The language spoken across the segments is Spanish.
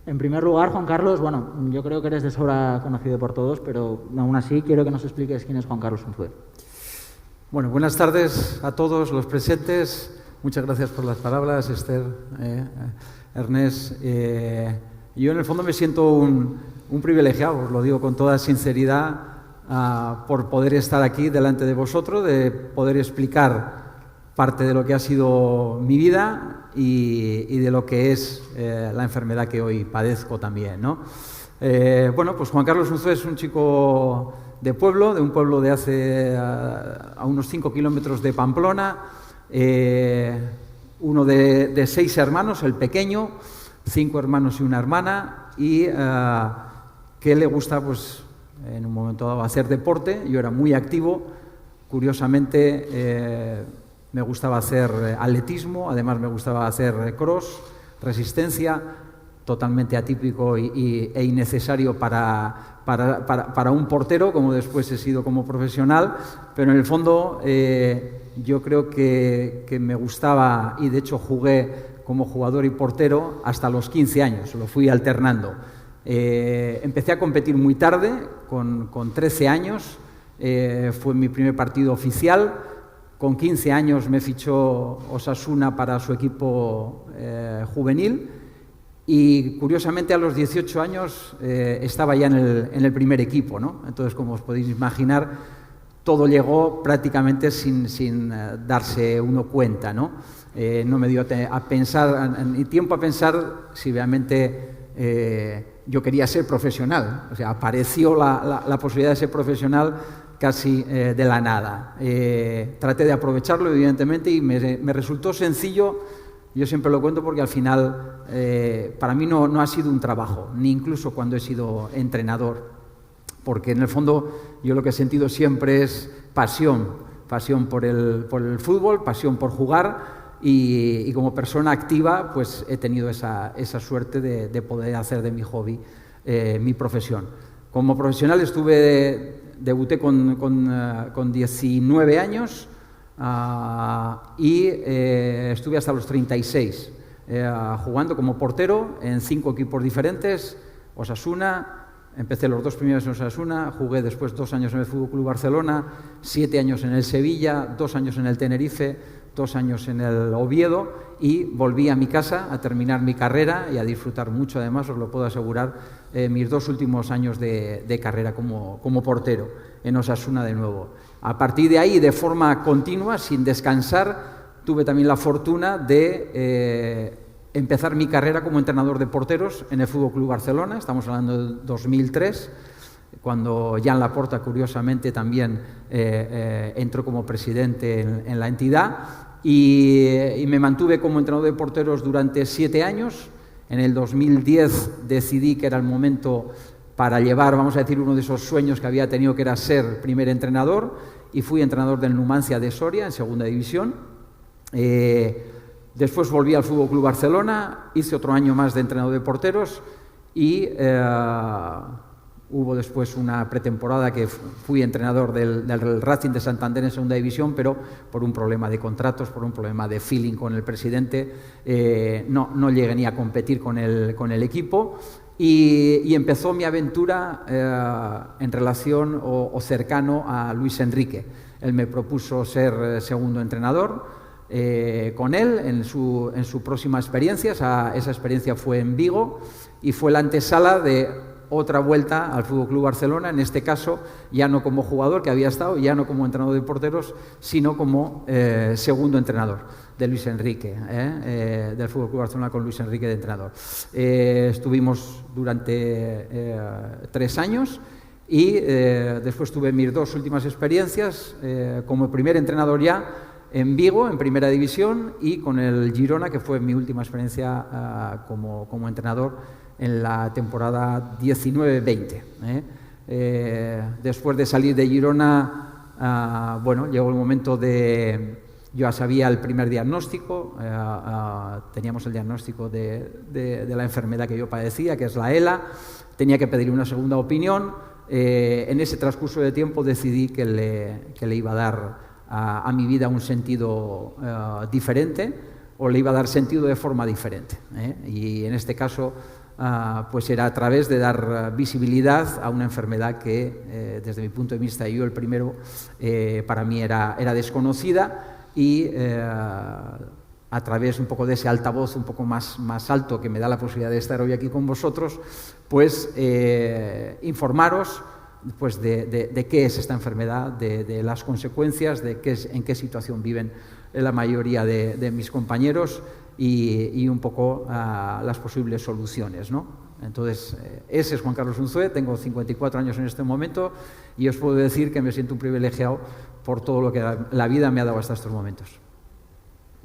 En primer lugar, Juan Carlos, bueno, yo creo que eres de sobra conocido por todos, pero aún así quiero que nos expliques quién es Juan Carlos Unzué. Bueno, buenas tardes a todos los presentes. Muchas gracias por las palabras, Esther, Ernest. Yo en el fondo me siento un privilegiado, os lo digo con toda sinceridad, por poder estar aquí delante de vosotros, de poder explicar parte de lo que ha sido mi vida y de lo que es la enfermedad que hoy padezco también, ¿no? Bueno, pues Juan Carlos Unzué es un chico de un pueblo de hace a unos 5 kilómetros de Pamplona, uno de 6 hermanos, el pequeño, 5 hermanos y una hermana, y que le gusta, pues, en un momento dado hacer deporte. Yo era muy activo, curiosamente me gustaba hacer atletismo, además me gustaba hacer cross, resistencia, totalmente atípico e innecesario para un portero, como después he sido como profesional, pero en el fondo yo creo que me gustaba, y de hecho jugué como jugador y portero hasta los 15 años, lo fui alternando. Empecé a competir muy tarde, con 13 años, fue mi primer partido oficial. Con 15 años me fichó Osasuna para su equipo juvenil y, curiosamente, a los 18 años estaba ya en el primer equipo, ¿no? Entonces, como os podéis imaginar, todo llegó prácticamente sin darse uno cuenta, ¿no? No me dio ni tiempo a pensar si realmente yo quería ser profesional. O sea, apareció la posibilidad de ser profesional casi de la nada. Traté de aprovecharlo, evidentemente, y me resultó sencillo. Yo siempre lo cuento porque al final para mí no ha sido un trabajo, ni incluso cuando he sido entrenador, porque en el fondo yo lo que he sentido siempre es pasión por el fútbol, pasión por jugar, y como persona activa pues he tenido esa suerte de poder hacer de mi hobby mi profesión. Como profesional debuté con 19 años y estuve hasta los 36 jugando como portero en 5 equipos diferentes. Osasuna, empecé los 2 primeros en Osasuna, jugué después 2 años en el Fútbol Club Barcelona, 7 años en el Sevilla, 2 años en el Tenerife, 2 años en el Oviedo, y volví a mi casa a terminar mi carrera y a disfrutar mucho, además, os lo puedo asegurar, mis 2 últimos años de carrera como portero en Osasuna de nuevo. A partir de ahí, de forma continua, sin descansar, tuve también la fortuna de empezar mi carrera como entrenador de porteros en el Fútbol Club Barcelona. Estamos hablando de 2003, cuando Jan Laporta, curiosamente, también entró como presidente en la entidad, y me mantuve como entrenador de porteros durante 7 años. En el 2010 decidí que era el momento para llevar, vamos a decir, uno de esos sueños que había tenido, que era ser primer entrenador, y fui entrenador del Numancia de Soria en segunda división. Después volví al Fútbol Club Barcelona, hice otro año más de entrenador de porteros y hubo después una pretemporada que fui entrenador del Racing de Santander en segunda división, pero por un problema de contratos, por un problema de feeling con el presidente, no llegué ni a competir con el equipo, y empezó mi aventura en relación o cercano a Luis Enrique. Él me propuso ser segundo entrenador con él en su próxima experiencia. Esa experiencia fue en Vigo y fue la antesala de otra vuelta al Fútbol Club Barcelona, en este caso ya no como jugador, que había estado, ya no como entrenador de porteros, sino como segundo entrenador de Luis Enrique, del Fútbol Club Barcelona, con Luis Enrique de entrenador. Estuvimos durante 3 años y después tuve mis 2 últimas experiencias como primer entrenador ya en Vigo, en primera división, y con el Girona, que fue mi última experiencia como entrenador en la temporada 19-20. Después de salir de Girona, bueno, llegó el momento yo ya sabía el primer diagnóstico, teníamos el diagnóstico de la enfermedad que yo padecía, que es la ELA. Tenía que pedir una segunda opinión. En ese transcurso de tiempo decidí que le iba a dar a mi vida un sentido diferente, o le iba a dar sentido de forma diferente, Y en este caso pues era a través de dar visibilidad a una enfermedad que, desde mi punto de vista, yo el primero, para mí era desconocida, y a través un poco de ese altavoz un poco más alto que me da la posibilidad de estar hoy aquí con vosotros, pues informaros pues de qué es esta enfermedad, de las consecuencias, en qué situación viven la mayoría de mis compañeros, y un poco las posibles soluciones, ¿no? Entonces, ese es Juan Carlos Unzué, tengo 54 años en este momento, y os puedo decir que me siento un privilegiado por todo lo que la vida me ha dado hasta estos momentos.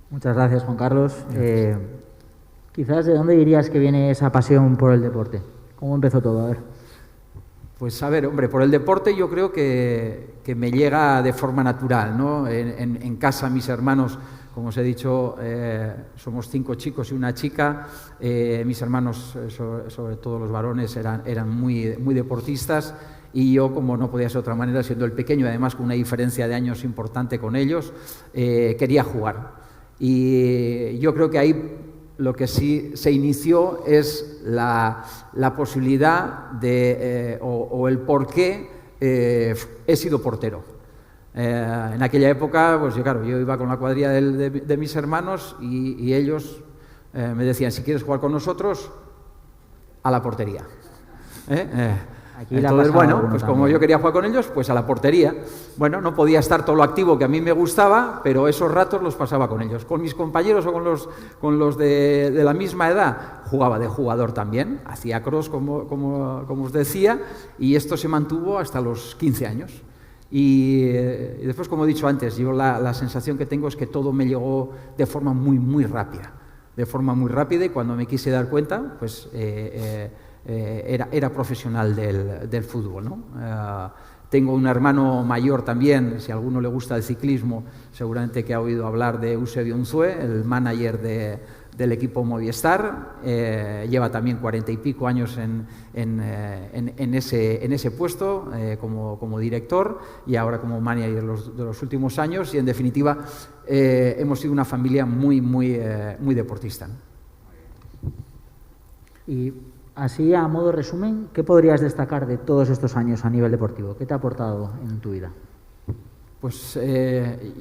Muchas gracias, Juan Carlos. Quizás, ¿de dónde dirías que viene esa pasión por el deporte? ¿Cómo empezó todo? A ver. Pues a ver, hombre, por el deporte yo creo que me llega de forma natural, ¿no? En casa mis hermanos, como os he dicho, somos 5 chicos y una chica. Mis hermanos, sobre todo los varones, eran muy deportistas, y yo, como no podía ser de otra manera, siendo el pequeño, además con una diferencia de años importante con ellos, quería jugar. Y yo creo que ahí lo que sí se inició es la posibilidad o el por qué he sido portero. En aquella época, pues yo iba con la cuadrilla de mis hermanos, y ellos me decían: si quieres jugar con nosotros, a la portería. Entonces, bueno, pues como yo quería jugar con ellos, pues a la portería. Bueno, no podía estar todo lo activo que a mí me gustaba, pero esos ratos los pasaba con ellos. Con mis compañeros o con los de la misma edad, jugaba de jugador también, hacía cross, como os decía, y esto se mantuvo hasta los 15 años. Y después, como he dicho antes, yo la sensación que tengo es que todo me llegó de forma muy rápida. Y cuando me quise dar cuenta, pues era profesional del fútbol, ¿no? Tengo un hermano mayor también, si a alguno le gusta el ciclismo, seguramente que ha oído hablar de Eusebio Unzué, el manager del equipo Movistar. Lleva también 40 y pico años en ese puesto, como director, y ahora como manager de los últimos años, y en definitiva hemos sido una familia muy deportista, ¿no? Y así, a modo de resumen, ¿qué podrías destacar de todos estos años a nivel deportivo? ¿Qué te ha aportado en tu vida? Pues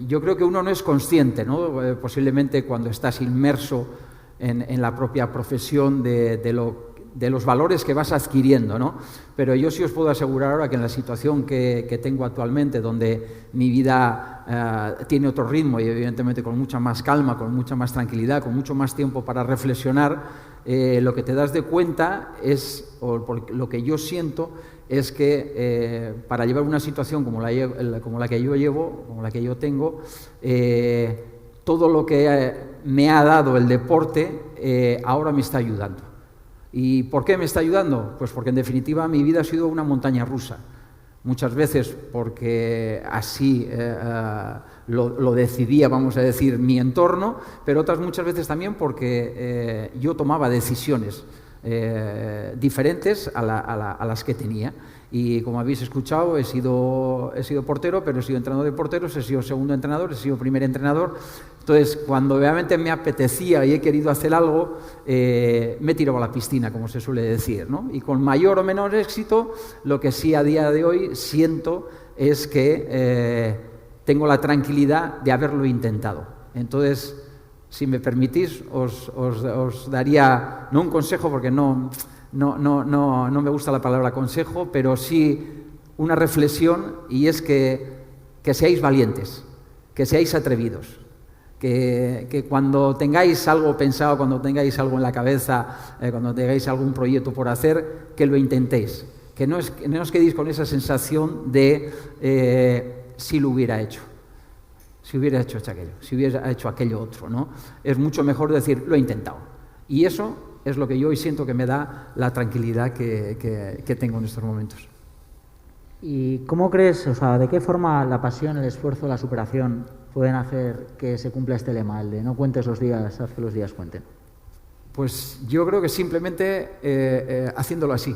yo creo que uno no es consciente, ¿no? Posiblemente cuando estás inmerso en la propia profesión de los valores que vas adquiriendo, ¿no? Pero yo sí os puedo asegurar ahora que en la situación que tengo actualmente, donde mi vida tiene otro ritmo y evidentemente con mucha más calma, con mucha más tranquilidad, con mucho más tiempo para reflexionar, lo que te das de cuenta es, o lo que yo siento, es que para llevar una situación como la que yo llevo, como la que yo tengo, todo lo que me ha dado el deporte ahora me está ayudando. ¿Y por qué me está ayudando? Pues porque en definitiva mi vida ha sido una montaña rusa. Muchas veces porque así lo decidía, vamos a decir, mi entorno, pero otras muchas veces también porque yo tomaba decisiones diferentes a las que tenía. Y como habéis escuchado, he sido portero, pero he sido entrenador de porteros, he sido segundo entrenador, he sido primer entrenador. Entonces, cuando realmente me apetecía y he querido hacer algo, me he tirado a la piscina, como se suele decir, ¿no? Y con mayor o menor éxito, lo que sí a día de hoy siento es que tengo la tranquilidad de haberlo intentado. Entonces, si me permitís, os daría, no un consejo, porque no me gusta la palabra consejo, pero sí una reflexión, y es que seáis valientes, que seáis atrevidos, que cuando tengáis algo pensado, cuando tengáis algo en la cabeza, cuando tengáis algún proyecto por hacer, que lo intentéis, que no os quedéis con esa sensación de si lo hubiera hecho. Si hubiera hecho aquello, si hubiera hecho aquello otro, ¿no? Es mucho mejor decir, lo he intentado. Y eso es lo que yo hoy siento que me da la tranquilidad que tengo en estos momentos. ¿Y cómo crees, o sea, de qué forma la pasión, el esfuerzo, la superación pueden hacer que se cumpla este lema, el de no cuentes los días, haz que los días cuenten? Pues yo creo que simplemente haciéndolo así,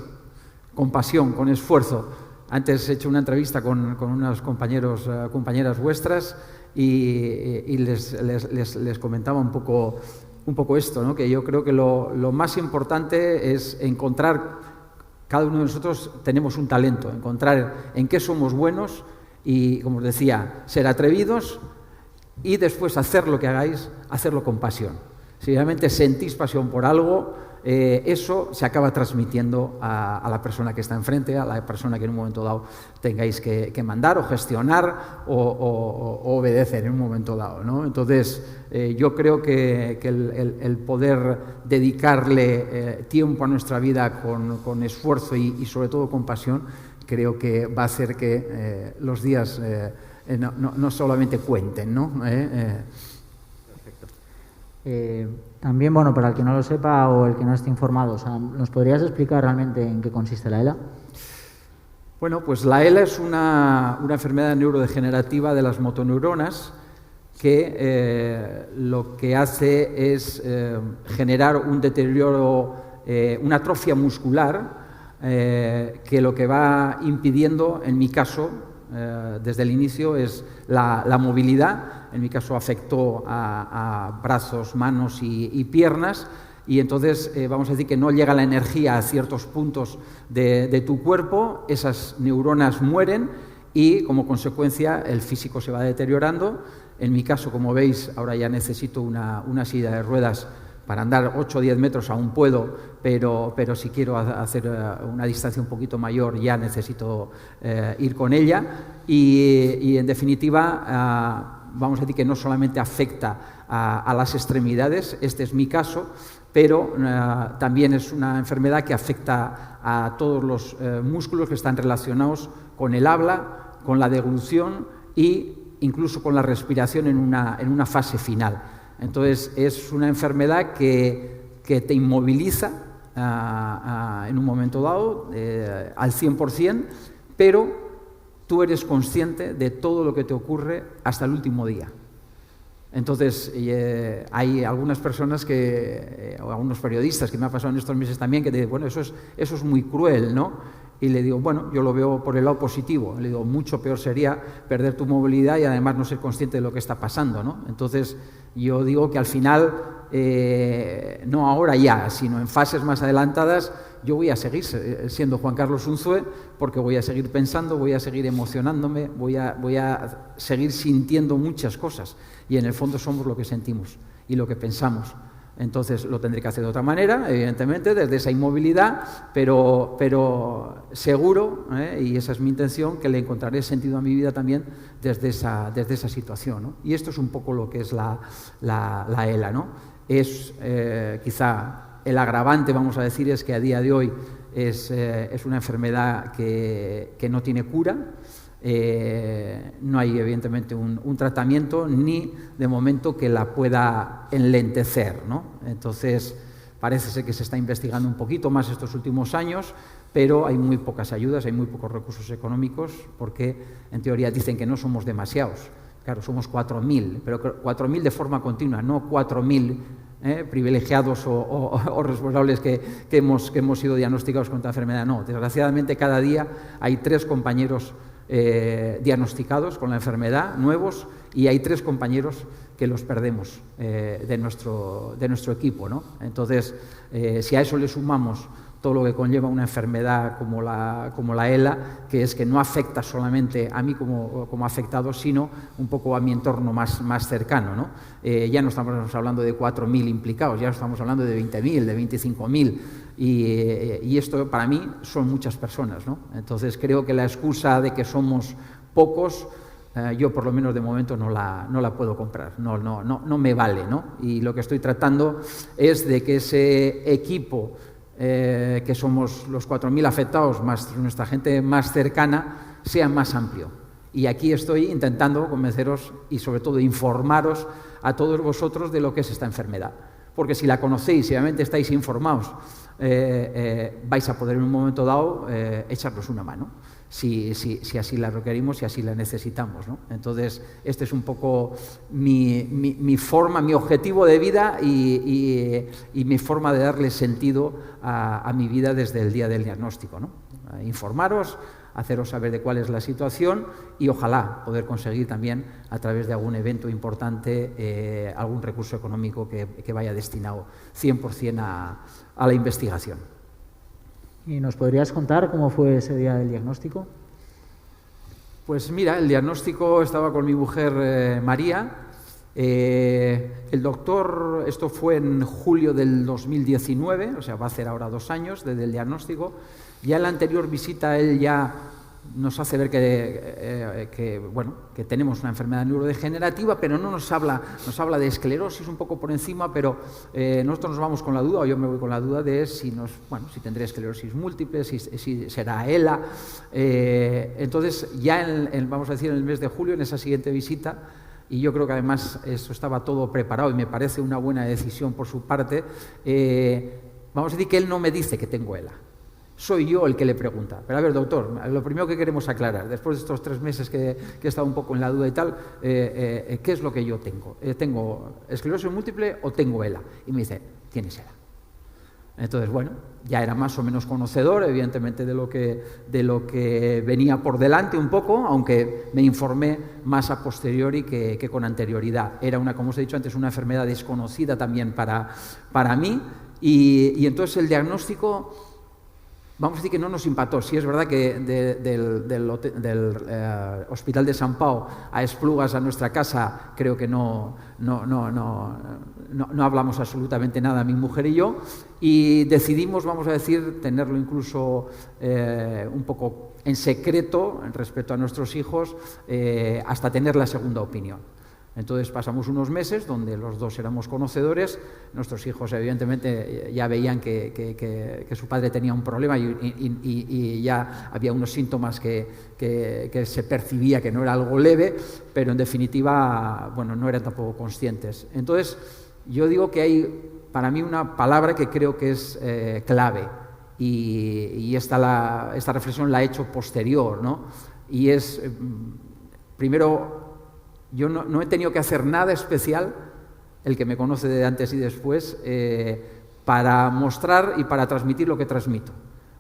con pasión, con esfuerzo. Antes he hecho una entrevista con unos compañeras vuestras y les comentaba un poco un poco esto, ¿no? Que yo creo que lo más importante es encontrar, cada uno de nosotros tenemos un talento, encontrar en qué somos buenos y, como os decía, ser atrevidos y después hacer lo que hagáis, hacerlo con pasión. Si realmente sentís pasión por algo, eso se acaba transmitiendo a la persona que está enfrente, a la persona que en un momento dado tengáis que mandar o gestionar o obedecer en un momento dado, ¿no? Entonces, yo creo que el poder dedicarle tiempo a nuestra vida con esfuerzo y sobre todo con pasión, creo que va a hacer que los días no solamente cuenten, ¿no? También, bueno, para el que no lo sepa o el que no esté informado, o sea, ¿nos podrías explicar realmente en qué consiste la ELA? Bueno, pues la ELA es una enfermedad neurodegenerativa de las motoneuronas que lo que hace es generar un deterioro, una atrofia muscular que lo que va impidiendo, en mi caso, desde el inicio, es la movilidad. En mi caso afectó a brazos, manos y piernas, y entonces vamos a decir que no llega la energía a ciertos puntos de tu cuerpo, esas neuronas mueren y como consecuencia el físico se va deteriorando. En mi caso, como veis, ahora ya necesito una silla de ruedas para andar 8 o 10 metros aún puedo, pero si quiero hacer una distancia un poquito mayor ya necesito ir con ella y en definitiva vamos a decir que no solamente afecta a las extremidades, este es mi caso, pero también es una enfermedad que afecta a todos los músculos que están relacionados con el habla, con la deglución e incluso con la respiración en una fase final. Entonces, es una enfermedad que te inmoviliza en un momento dado al 100%, pero tú eres consciente de todo lo que te ocurre hasta el último día. Entonces, hay algunas personas o algunos periodistas que me ha pasado en estos meses también que te dicen, bueno, eso es muy cruel, ¿no? Y le digo, bueno, yo lo veo por el lado positivo. Le digo, mucho peor sería perder tu movilidad y además no ser consciente de lo que está pasando, ¿no? Entonces, yo digo que al final, no ahora ya, sino en fases más adelantadas, yo voy a seguir siendo Juan Carlos Unzué porque voy a seguir pensando, voy a seguir emocionándome, voy a seguir sintiendo muchas cosas. Y en el fondo somos lo que sentimos y lo que pensamos. Entonces lo tendré que hacer de otra manera, evidentemente, desde esa inmovilidad, pero seguro, y esa es mi intención, que le encontraré sentido a mi vida también desde esa situación, ¿no? Y esto es un poco lo que es la ELA, ¿no? Es quizá el agravante, vamos a decir, es que a día de hoy es una enfermedad que no tiene cura. No hay evidentemente un tratamiento ni de momento que la pueda enlentecer, ¿no? Entonces parece ser que se está investigando un poquito más estos últimos años, pero hay muy pocas ayudas, hay muy pocos recursos económicos porque en teoría dicen que no somos demasiados. Claro, somos 4.000, pero 4.000 de forma continua, no 4.000 privilegiados o responsables que hemos sido diagnosticados con esta enfermedad. No, desgraciadamente cada día hay 3 compañeros diagnosticados con la enfermedad, nuevos, y hay 3 compañeros que los perdemos de nuestro equipo, ¿no? Entonces, si a eso le sumamos todo lo que conlleva una enfermedad como la ELA, que es que no afecta solamente a mí como afectado, sino un poco a mi entorno más cercano, ¿no? Ya no estamos hablando de 4.000 implicados, ya estamos hablando de 20.000, de 25.000, y esto para mí son muchas personas, ¿no? Entonces creo que la excusa de que somos pocos, yo por lo menos de momento no la puedo comprar, no me vale, ¿no? Y lo que estoy tratando es de que ese equipo que somos los 4.000 afectados más nuestra gente más cercana sea más amplio. Y aquí estoy intentando convenceros y sobre todo informaros a todos vosotros de lo que es esta enfermedad. Porque si la conocéis y realmente estáis informados, vais a poder en un momento dado echarnos una mano, si así la requerimos, si así la necesitamos, ¿no? Entonces, este es un poco mi forma, mi objetivo de vida y mi forma de darle sentido a mi vida desde el día del diagnóstico, ¿no? Informaros, haceros saber de cuál es la situación y ojalá poder conseguir también a través de algún evento importante algún recurso económico que vaya destinado 100% a la investigación. ¿Y nos podrías contar cómo fue ese día del diagnóstico? Pues mira, el diagnóstico estaba con mi mujer María. El doctor, esto fue en julio del 2019, o sea, va a hacer ahora 2 años desde el diagnóstico. Ya en la anterior visita él ya nos hace ver que tenemos una enfermedad neurodegenerativa, pero no nos habla de esclerosis un poco por encima, pero nosotros nos vamos con la duda, o yo me voy con la duda de si tendré esclerosis múltiple, si será ELA. Entonces, ya vamos a decir en el mes de julio, en esa siguiente visita, y yo creo que además eso estaba todo preparado y me parece una buena decisión por su parte, vamos a decir que él no me dice que tengo ELA. Soy yo el que le pregunta. Pero a ver, doctor, lo primero que queremos aclarar, después de estos 3 meses que he estado un poco en la duda y tal, ¿qué es lo que yo tengo? ¿Tengo esclerosis múltiple o tengo ELA? Y me dice, tienes ELA. Entonces, bueno, ya era más o menos conocedor, evidentemente, de lo que venía por delante un poco, aunque me informé más a posteriori que con anterioridad. Era como os he dicho antes, una enfermedad desconocida también para mí, y entonces el diagnóstico, vamos a decir que no nos impactó. Sí es verdad que del Hospital de Sant Pau a Esplugas, a nuestra casa, creo que no hablamos absolutamente nada, mi mujer y yo, y decidimos, vamos a decir, tenerlo incluso un poco en secreto respecto a nuestros hijos hasta tener la segunda opinión. Entonces pasamos unos meses donde los dos éramos conocedores, nuestros hijos evidentemente ya veían que su padre tenía un problema y ya había unos síntomas que se percibía que no era algo leve, pero en definitiva, bueno, no eran tampoco conscientes. Entonces yo digo que hay para mí una palabra que creo que es clave y esta reflexión la he hecho posterior, ¿no? Y es, primero, yo no he tenido que hacer nada especial, el que me conoce de antes y después, para mostrar y para transmitir lo que transmito.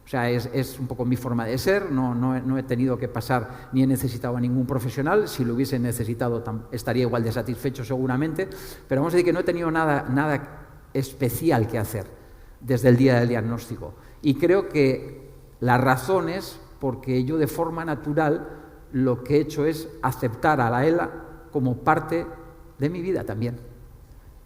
O sea, es un poco mi forma de ser, no he tenido que pasar ni he necesitado a ningún profesional. Si lo hubiese necesitado estaría igual de satisfecho seguramente, pero vamos a decir que no he tenido nada especial que hacer desde el día del diagnóstico. Y creo que la razón es porque yo de forma natural lo que he hecho es aceptar a la ELA como parte de mi vida también.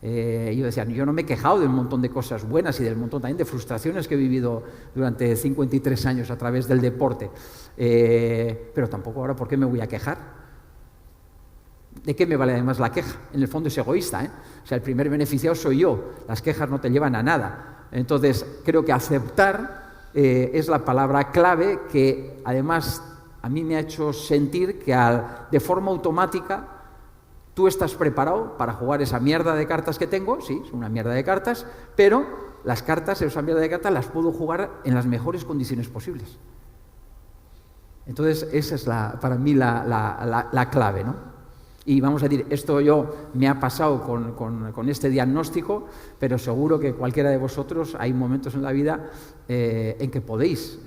Yo decía, yo no me he quejado de un montón de cosas buenas y del montón también de frustraciones que he vivido durante 53 años a través del deporte, pero tampoco ahora, ¿por qué me voy a quejar? ¿De qué me vale además la queja? En el fondo es egoísta, ¿eh? O sea, el primer beneficiado soy yo, las quejas no te llevan a nada. Entonces, creo que aceptar es la palabra clave que además a mí me ha hecho sentir que de forma automática tú estás preparado para jugar esa mierda de cartas que tengo, sí, es una mierda de cartas, pero las cartas, esa mierda de cartas, las puedo jugar en las mejores condiciones posibles. Entonces, esa es para mí la clave, ¿no? Y vamos a decir, esto me ha pasado con este diagnóstico, pero seguro que cualquiera de vosotros hay momentos en la vida en que podéis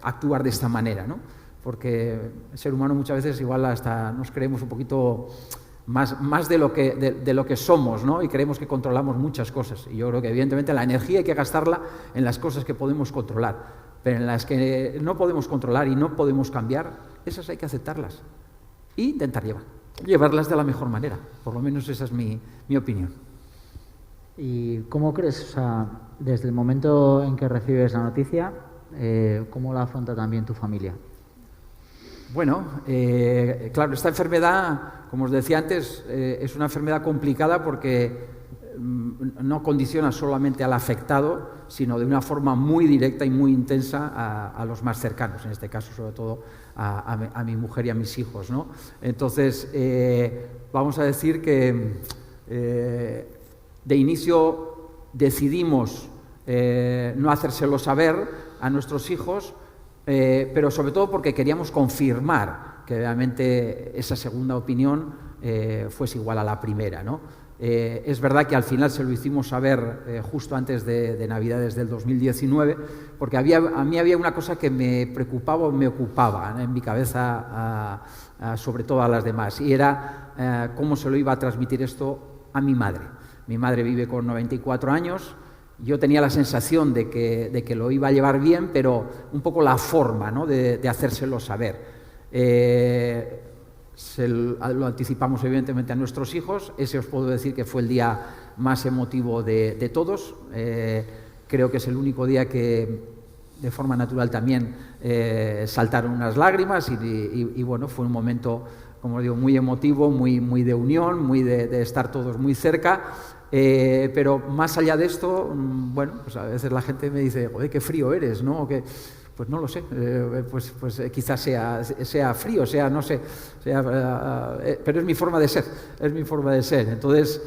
actuar de esta manera, ¿no? Porque el ser humano muchas veces igual hasta nos creemos un poquito más de lo que somos, ¿no? Y creemos que controlamos muchas cosas. Y yo creo que evidentemente la energía hay que gastarla en las cosas que podemos controlar, pero en las que no podemos controlar y no podemos cambiar, esas hay que aceptarlas e intentar llevarlas de la mejor manera. Por lo menos esa es mi opinión. ¿Y cómo crees, o sea, desde el momento en que recibes la noticia, cómo la afronta también tu familia? Bueno, claro, esta enfermedad, como os decía antes, es una enfermedad complicada porque no condiciona solamente al afectado, sino de una forma muy directa y muy intensa a los más cercanos, en este caso sobre todo a mi mujer y a mis hijos, ¿no? Entonces, vamos a decir que de inicio decidimos no hacérselo saber a nuestros hijos, pero sobre todo porque queríamos confirmar que realmente esa segunda opinión fuese igual a la primera, ¿no? Es verdad que al final se lo hicimos saber justo antes de Navidades del 2019, porque a mí había una cosa que me preocupaba o me ocupaba en mi cabeza sobre todo a las demás, y era cómo se lo iba a transmitir esto a mi madre. Mi madre vive con 94 años, yo tenía la sensación de que lo iba a llevar bien, pero un poco la forma, ¿no?, de hacérselo saber. Lo anticipamos evidentemente a nuestros hijos. Ese os puedo decir que fue el día más emotivo de todos. Creo que es el único día que de forma natural también saltaron unas lágrimas y bueno, fue un momento, como digo, muy emotivo, muy de unión, muy de estar todos muy cerca. Pero más allá de esto, bueno, pues a veces la gente me dice, joder, qué frío eres, ¿no? Pues no lo sé, pues quizás sea frío, no sé, pero es mi forma de ser, Entonces,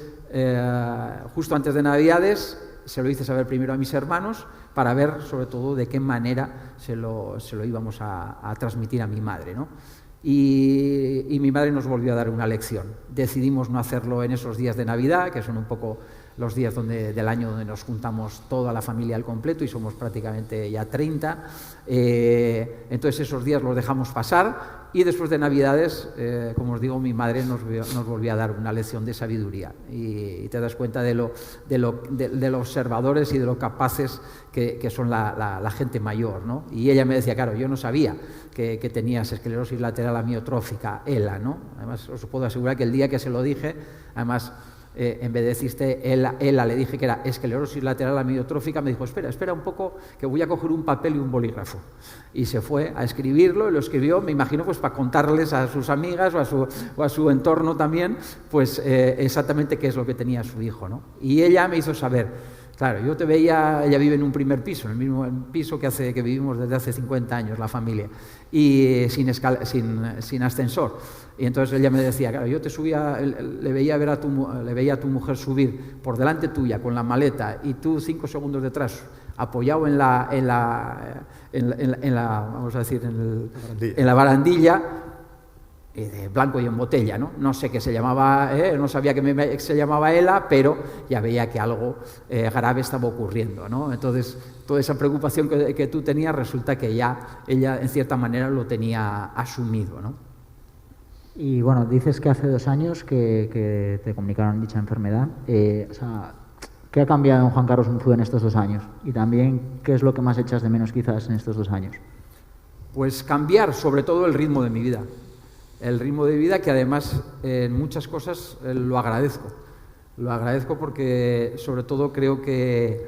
justo antes de Navidades, se lo hice saber primero a mis hermanos para ver, sobre todo, de qué manera se lo íbamos a transmitir a mi madre, ¿no? Y mi madre nos volvió a dar una lección. Decidimos no hacerlo en esos días de Navidad, que son un poco los días del año donde nos juntamos toda la familia al completo y somos prácticamente ya 30. Entonces esos días los dejamos pasar y después de Navidades, como os digo, mi madre nos volvió a dar una lección de sabiduría y te das cuenta de lo observadores y de lo capaces que son la gente mayor, ¿no? Y ella me decía, claro, yo no sabía que tenías esclerosis lateral amiotrófica, ELA, ¿no? Además, os puedo asegurar que el día que se lo dije, además, en vez de decirte ELA, le dije que era esclerosis lateral amiotrófica, me dijo, espera un poco, que voy a coger un papel y un bolígrafo. Y se fue a escribirlo, y lo escribió, me imagino, pues para contarles a sus amigas o a su entorno también, pues exactamente qué es lo que tenía su hijo, ¿no? Y ella me hizo saber. Claro, yo te veía, ella vive en un primer piso, en el mismo piso que vivimos desde hace 50 años, la familia, y sin ascensor. Y entonces ella me decía, claro, yo te subía, le veía a tu mujer subir por delante tuya con la maleta y tú 5 segundos detrás, apoyado en la vamos a decir, en la barandilla, de blanco y en botella, ¿no? No sé qué se llamaba, no sabía que se llamaba ELA, pero ya veía que algo grave estaba ocurriendo, ¿no? Entonces, toda esa preocupación que tú tenías, resulta que ya ella, en cierta manera, lo tenía asumido, ¿no? Y bueno, dices que hace 2 años que te comunicaron dicha enfermedad. O sea, ¿qué ha cambiado en Juan Carlos Unzué en estos 2 años? Y también, ¿qué es lo que más echas de menos quizás en estos 2 años? Pues cambiar, sobre todo, el ritmo de mi vida. El ritmo de vida que además en muchas cosas lo agradezco. Lo agradezco porque sobre todo creo que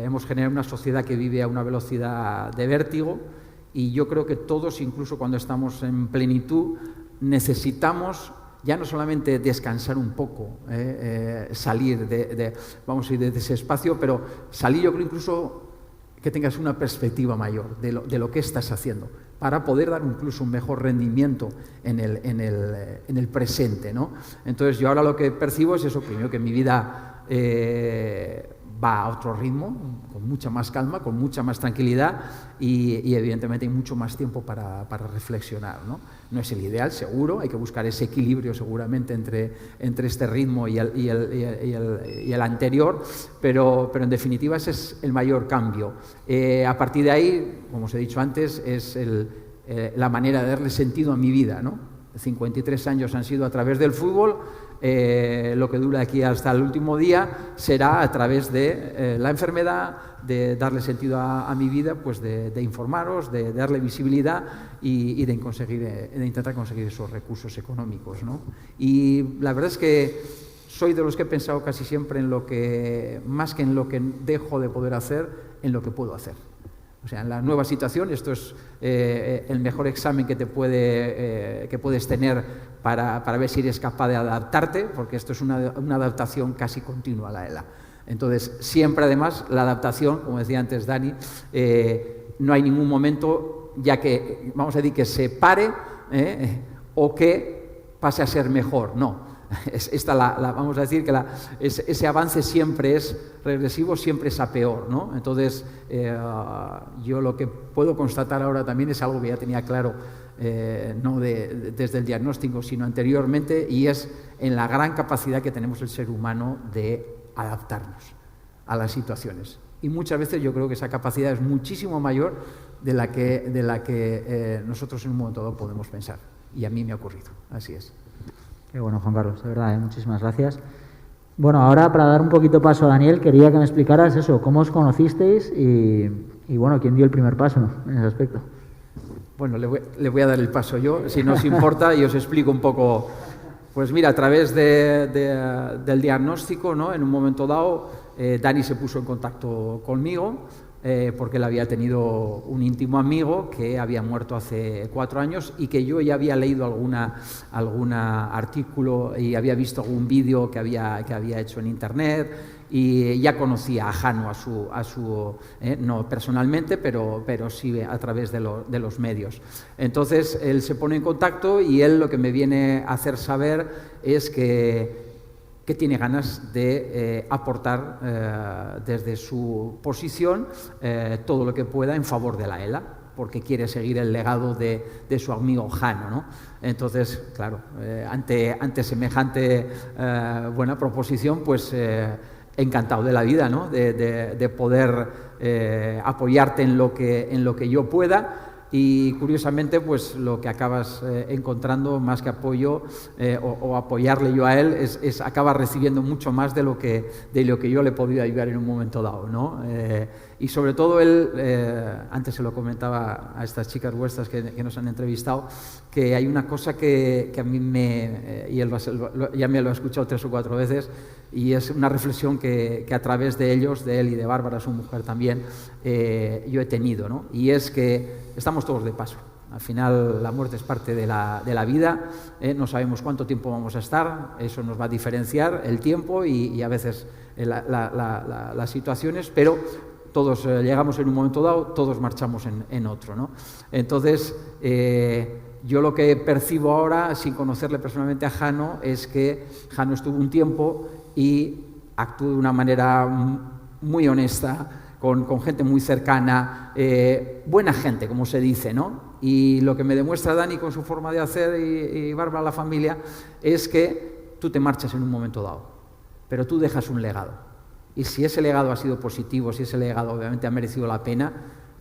hemos generado una sociedad que vive a una velocidad de vértigo y yo creo que todos, incluso cuando estamos en plenitud, necesitamos ya no solamente descansar un poco, salir vamos a ir de ese espacio, pero salir, yo creo, incluso que tengas una perspectiva mayor de lo que estás haciendo, para poder dar incluso un mejor rendimiento en el presente, ¿no? Entonces yo ahora lo que percibo es eso, primero, que mi vida va a otro ritmo, con mucha más calma, con mucha más tranquilidad y evidentemente hay mucho más tiempo para reflexionar, ¿no? No es el ideal, seguro, hay que buscar ese equilibrio seguramente entre este ritmo y el anterior, pero en definitiva ese es el mayor cambio. A partir de ahí, como os he dicho antes, es la manera de darle sentido a mi vida, ¿no? 53 años han sido a través del fútbol. Lo que dura aquí hasta el último día será a través de la enfermedad, de darle sentido a mi vida, pues de informaros, de darle visibilidad y de intentar conseguir esos recursos económicos, ¿no? Y la verdad es que soy de los que he pensado casi siempre en lo que, más que en lo que dejo de poder hacer, en lo que puedo hacer. O sea, en la nueva situación, esto es el mejor examen que puedes tener para ver si eres capaz de adaptarte, porque esto es una adaptación casi continua a la ELA. Entonces, siempre además la adaptación, como decía antes Dani, no hay ningún momento ya que, vamos a decir, que se pare o que pase a ser mejor, no. Vamos a decir que ese avance siempre es regresivo, siempre es a peor, ¿no? Entonces, yo lo que puedo constatar ahora también es algo que ya tenía claro no desde el diagnóstico, sino anteriormente, y es en la gran capacidad que tenemos el ser humano de adaptarnos a las situaciones. Y muchas veces yo creo que esa capacidad es muchísimo mayor de la que nosotros en un momento dado podemos pensar. Y a mí me ha ocurrido, así es. Qué bueno, Juan Carlos, de verdad, muchísimas gracias. Bueno, ahora para dar un poquito paso a Daniel, quería que me explicaras eso, cómo os conocisteis y bueno, quién dio el primer paso, ¿no?, en ese aspecto. Bueno, le voy a dar el paso yo, si no os importa, y os explico un poco. Pues mira, a través del diagnóstico, ¿no?, en un momento dado, Dani se puso en contacto conmigo porque él había tenido un íntimo amigo que había muerto hace 4 años y que yo ya había leído algún artículo y había visto algún vídeo que había hecho en internet, y ya conocía a Jano, no personalmente, pero sí a través de los medios. Entonces él se pone en contacto y él lo que me viene a hacer saber es que tiene ganas de aportar desde su posición todo lo que pueda en favor de la ELA, porque quiere seguir el legado de su amigo Jano, ¿no? Entonces, claro, ante semejante buena proposición, pues encantado de la vida, ¿no?, de poder apoyarte en lo que yo pueda. Y curiosamente, pues lo que acabas encontrando, más que apoyo o apoyarle yo a él, acabas recibiendo mucho más de lo que yo le he podido ayudar en un momento dado, ¿no? Y sobre todo él, antes se lo comentaba a estas chicas vuestras que nos han entrevistado, que hay una cosa que a mí y él ya me lo ha escuchado 3 o 4 veces, y es una reflexión que a través de ellos, de él y de Bárbara, su mujer también, yo he tenido, ¿no? Y es que estamos todos de paso. Al final la muerte es parte de la vida, no sabemos cuánto tiempo vamos a estar, eso nos va a diferenciar el tiempo y a veces las situaciones, pero todos llegamos en un momento dado, todos marchamos en otro, ¿no? Entonces, yo lo que percibo ahora, sin conocerle personalmente a Jano, es que Jano estuvo un tiempo y actuó de una manera muy honesta, con gente muy cercana, buena gente, como se dice, ¿no? Y lo que me demuestra Dani con su forma de hacer y Bárbara, la familia, es que tú te marchas en un momento dado, pero tú dejas un legado. Y si ese legado ha sido positivo, si ese legado obviamente ha merecido la pena,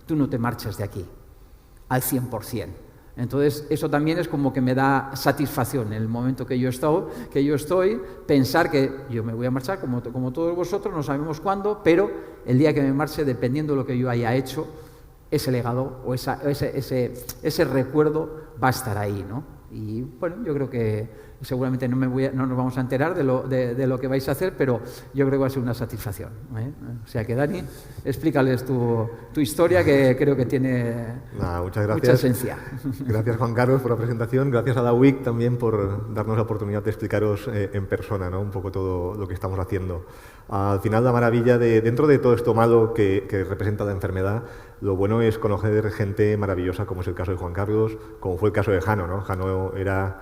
tú no te marchas de aquí al 100%. Entonces, eso también es como que me da satisfacción en el momento que yo estoy, pensar que yo me voy a marchar, como todos vosotros, no sabemos cuándo, pero el día que me marche, dependiendo de lo que yo haya hecho, ese legado o ese recuerdo va a estar ahí, ¿no? Y bueno, yo creo que seguramente no nos vamos a enterar de lo que vais a hacer, pero yo creo que va a ser una satisfacción, ¿eh? O sea que, Dani, explícales tu historia, que creo que tiene muchas gracias. Mucha esencia. Gracias, Juan Carlos, por la presentación. Gracias a la UIC también por darnos la oportunidad de explicaros en persona, ¿no?, un poco todo lo que estamos haciendo. Al final, la maravilla dentro de todo esto malo que representa la enfermedad, lo bueno es conocer gente maravillosa, como es el caso de Juan Carlos, como fue el caso de Jano, ¿no? Jano era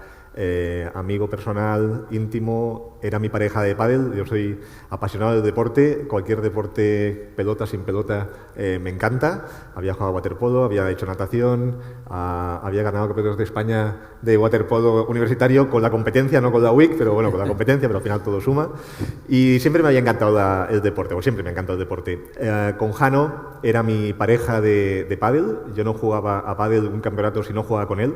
amigo personal, íntimo, era mi pareja de pádel. Yo soy apasionado del deporte, cualquier deporte, pelota, sin pelota, me encanta. Había jugado waterpolo, había hecho natación, había ganado campeonatos de España de waterpolo universitario con la competencia, no con la WIC, pero bueno, con la competencia, pero al final todo suma. Y siempre me había encantado el deporte, o siempre me ha encantado el deporte. Con Jano era mi pareja de pádel. Yo no jugaba a pádel un campeonato si no jugaba con él.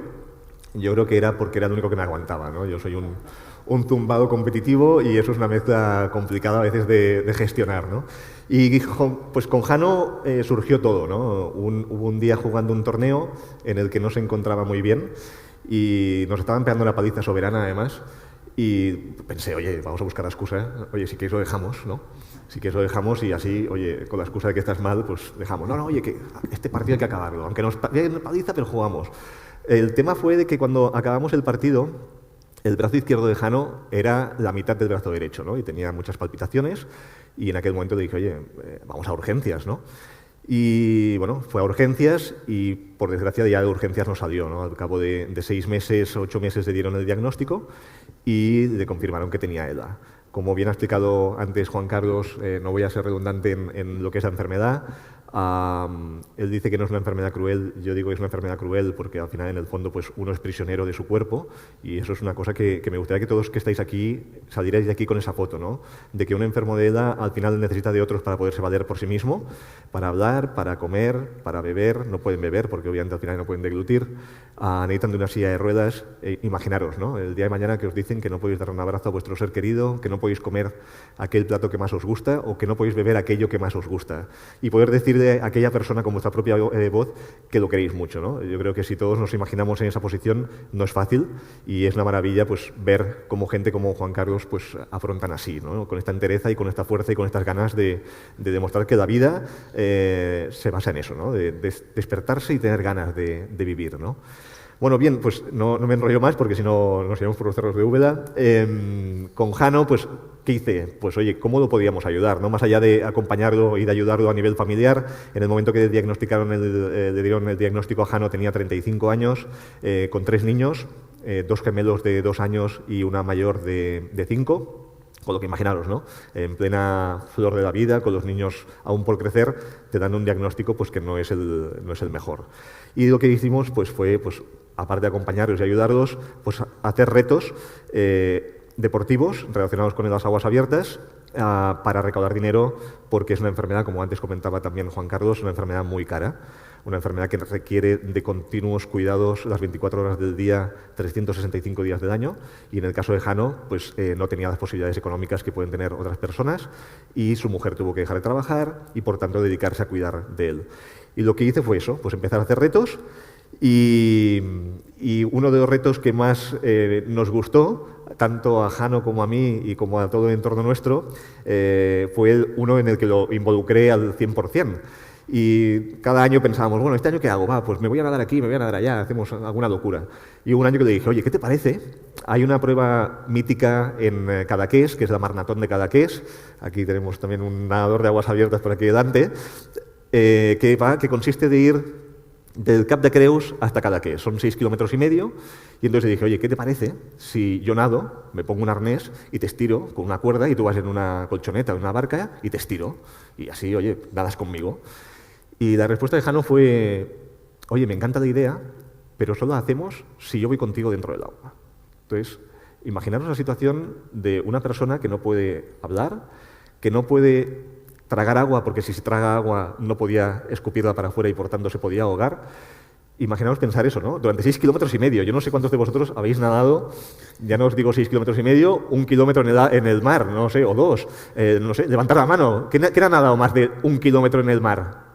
Yo creo que era porque era el único que me aguantaba, ¿no? Yo soy un tumbado competitivo y eso es una mezcla complicada a veces de gestionar, ¿no? Y pues con Jano surgió todo, ¿no? Hubo un día jugando un torneo en el que no se encontraba muy bien y nos estaban pegando una paliza soberana, además, y pensé, oye, vamos a buscar la excusa, oye, si quieres lo dejamos, ¿no? Si quieres lo dejamos y así, oye, con la excusa de que estás mal, pues dejamos. No, oye, que este partido hay que acabarlo, aunque nos peguen una paliza, pero jugamos. El tema fue de que cuando acabamos el partido, el brazo izquierdo de Jano era la mitad del brazo derecho, ¿no? Y tenía muchas palpitaciones y en aquel momento le dije, oye, vamos a urgencias, ¿no? Y bueno, fue a urgencias y por desgracia ya de urgencias no salió, ¿no? Al cabo de 6 meses, 8 meses le dieron el diagnóstico y le confirmaron que tenía ELA. Como bien ha explicado antes Juan Carlos, no voy a ser redundante en lo que es la enfermedad. Él dice que no es una enfermedad cruel, yo digo que es una enfermedad cruel porque al final en el fondo pues uno es prisionero de su cuerpo y eso es una cosa que me gustaría que todos que estáis aquí salierais de aquí con esa foto, ¿no? De que un enfermo de ELA al final necesita de otros para poderse valer por sí mismo, para hablar, para comer, para beber, no pueden beber porque obviamente al final no pueden deglutir, necesitan de una silla de ruedas, imaginaros, ¿no? El día de mañana que os dicen que no podéis dar un abrazo a vuestro ser querido, que no podéis comer aquel plato que más os gusta o que no podéis beber aquello que más os gusta y poder decir de aquella persona con vuestra propia voz que lo queréis mucho, ¿no? Yo creo que si todos nos imaginamos en esa posición no es fácil y es una maravilla pues ver cómo gente como Juan Carlos pues afrontan así, ¿no? Con esta entereza y con esta fuerza y con estas ganas de demostrar que la vida se basa en eso, ¿no? De despertarse y tener ganas de vivir, ¿no? Bueno, bien, pues no me enrollo más porque si no nos iremos por los cerros de Úbeda. Con Jano, pues, ¿qué hice? Pues, oye, ¿cómo lo podíamos ayudar? ¿No? Más allá de acompañarlo y de ayudarlo a nivel familiar, en el momento que le dieron el diagnóstico a Jano tenía 35 años, con 3 niños, 2 gemelos de 2 años y una mayor de 5. Con lo que imaginaros, ¿no? En plena flor de la vida, con los niños aún por crecer, te dan un diagnóstico pues, que no es el mejor. Y lo que hicimos pues, fue, pues, aparte de acompañarlos y ayudarlos, pues, hacer retos deportivos relacionados con las aguas abiertas para recaudar dinero, porque es una enfermedad, como antes comentaba también Juan Carlos, una enfermedad muy cara. Una enfermedad que requiere de continuos cuidados las 24 horas del día, 365 días del año, y en el caso de Jano, pues no tenía las posibilidades económicas que pueden tener otras personas, y su mujer tuvo que dejar de trabajar y por tanto dedicarse a cuidar de él. Y lo que hice fue eso, pues empezar a hacer retos, y uno de los retos que más nos gustó, tanto a Jano como a mí y como a todo el entorno nuestro, fue uno en el que lo involucré al 100%. Y cada año pensábamos, bueno, ¿este año qué hago? Va, pues me voy a nadar aquí, me voy a nadar allá, hacemos alguna locura. Y hubo un año que le dije, oye, ¿qué te parece? Hay una prueba mítica en Cadaqués, que es la Maratón de Cadaqués. Aquí tenemos también un nadador de aguas abiertas por aquí delante, que consiste de ir del Cap de Creus hasta Cadaqués. Son 6,5 kilómetros. Y entonces le dije, oye, ¿qué te parece si yo nado, me pongo un arnés y te estiro con una cuerda y tú vas en una colchoneta, en una barca y te estiro? Y así, oye, nadas conmigo. Y la respuesta de Jano fue, oye, me encanta la idea, pero solo la hacemos si yo voy contigo dentro del agua. Entonces, imaginaros la situación de una persona que no puede hablar, que no puede tragar agua, porque si se traga agua no podía escupirla para afuera y por tanto se podía ahogar. Imaginaos pensar eso, ¿no? Durante 6,5 kilómetros. Yo no sé cuántos de vosotros habéis nadado, ya no os digo 6,5 kilómetros, 1 kilómetro en el mar, no sé, o 2. No sé, levantar la mano. ¿Quién ha nadado más de 1 kilómetro en el mar?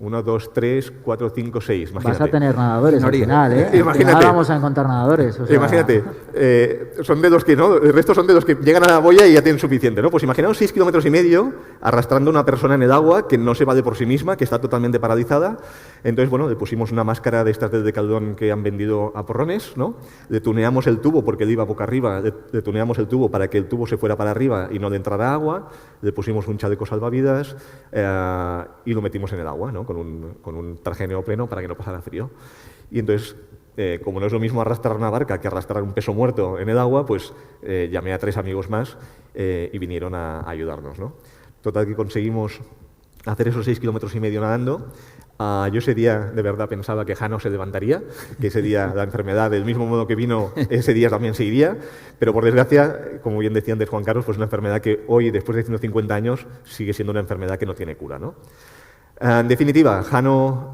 1, 2, 3, 4, 5, 6. Imagínate. Vas a tener nadadores al final, ¿eh? Imagínate. Al final vamos a encontrar nadadores. O sea... Imagínate. Son de los que no, el resto son de los que llegan a la boya y ya tienen suficiente, ¿no? Pues imaginaos 6,5 kilómetros arrastrando a una persona en el agua que no se vale por sí misma, que está totalmente paralizada. Entonces, bueno, le pusimos una máscara de estas de Decathlon que han vendido a porrones, ¿no? Le tuneamos el tubo porque él iba boca arriba, le tuneamos el tubo para que el tubo se fuera para arriba y no le entrara agua, le pusimos un chaleco salvavidas y lo metimos en el agua, ¿no? Con un traje de neopreno para que no pasara frío. Y entonces, como no es lo mismo arrastrar una barca que arrastrar un peso muerto en el agua, pues llamé a 3 amigos más y vinieron a ayudarnos, ¿no? Total que conseguimos hacer esos 6,5 kilómetros nadando. Yo ese día de verdad pensaba que Jano se levantaría, que ese día la enfermedad, del mismo modo que vino, ese día también seguiría, pero por desgracia, como bien decía antes Juan Carlos, pues una enfermedad que hoy, después de 150 años, sigue siendo una enfermedad que no tiene cura, ¿no? En definitiva, Jano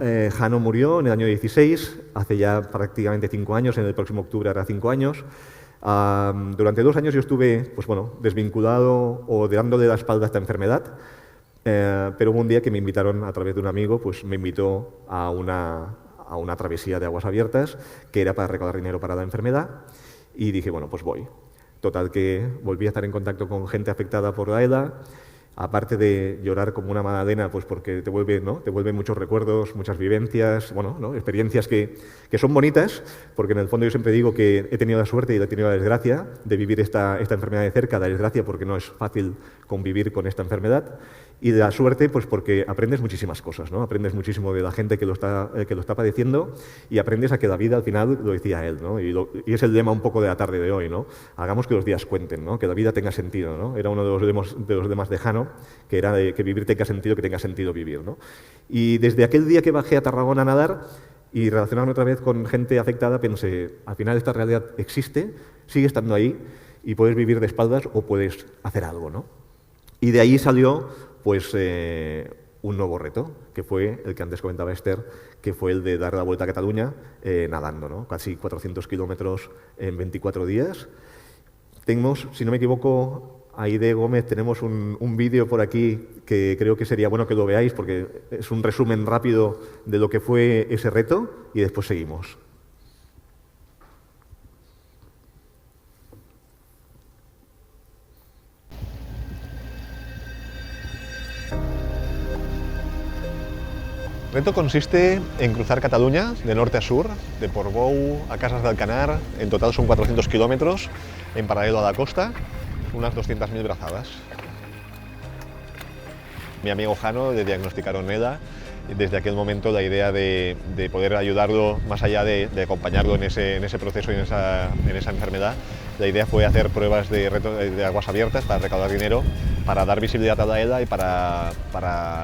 murió en el año 16, hace ya prácticamente 5 años, en el próximo octubre hará 5 años. Durante 2 años yo estuve, pues bueno, desvinculado o dándole la espalda a esta enfermedad, pero hubo un día que me invitaron a través de un amigo, pues me invitó a una travesía de aguas abiertas que era para recaudar dinero para la enfermedad y dije, bueno, pues voy. Total que volví a estar en contacto con gente afectada por la ELA. Aparte de llorar como una magdalena, pues porque te vuelve muchos recuerdos, muchas vivencias, bueno, ¿no? Experiencias que son bonitas, porque en el fondo yo siempre digo que he tenido la suerte y he tenido la desgracia de vivir esta enfermedad de cerca, la desgracia porque no es fácil convivir con esta enfermedad, Y de la suerte, pues porque aprendes muchísimas cosas, ¿no? Aprendes muchísimo de la gente que lo está padeciendo y aprendes a que la vida, al final, lo decía él, ¿no? Y es el lema un poco de la tarde de hoy, ¿no? Hagamos que los días cuenten, ¿no? Que la vida tenga sentido, ¿no? Era uno de los lemas de Jano, que era de que vivir tenga sentido, que tenga sentido vivir, ¿no? Y desde aquel día que bajé a Tarragona a nadar y relacionarme otra vez con gente afectada, pensé, al final esta realidad existe, sigue estando ahí y puedes vivir de espaldas o puedes hacer algo, ¿no? Y de ahí salió pues un nuevo reto, que fue el que antes comentaba Esther, que fue el de dar la vuelta a Cataluña nadando, ¿no? Casi 400 kilómetros en 24 días. Tenemos, si no me equivoco, Aide Gómez, tenemos un vídeo por aquí que creo que sería bueno que lo veáis, porque es un resumen rápido de lo que fue ese reto y después seguimos. El reto consiste en cruzar Cataluña de norte a sur, de Portbou a Casas d'Alcanar. En total son 400 kilómetros en paralelo a la costa, unas 200.000 brazadas. Mi amigo Jano le diagnosticaron ELA. Desde aquel momento la idea de poder ayudarlo, más allá de acompañarlo en ese proceso y en esa enfermedad, la idea fue hacer pruebas de aguas abiertas para recaudar dinero, para dar visibilidad a la ELA y para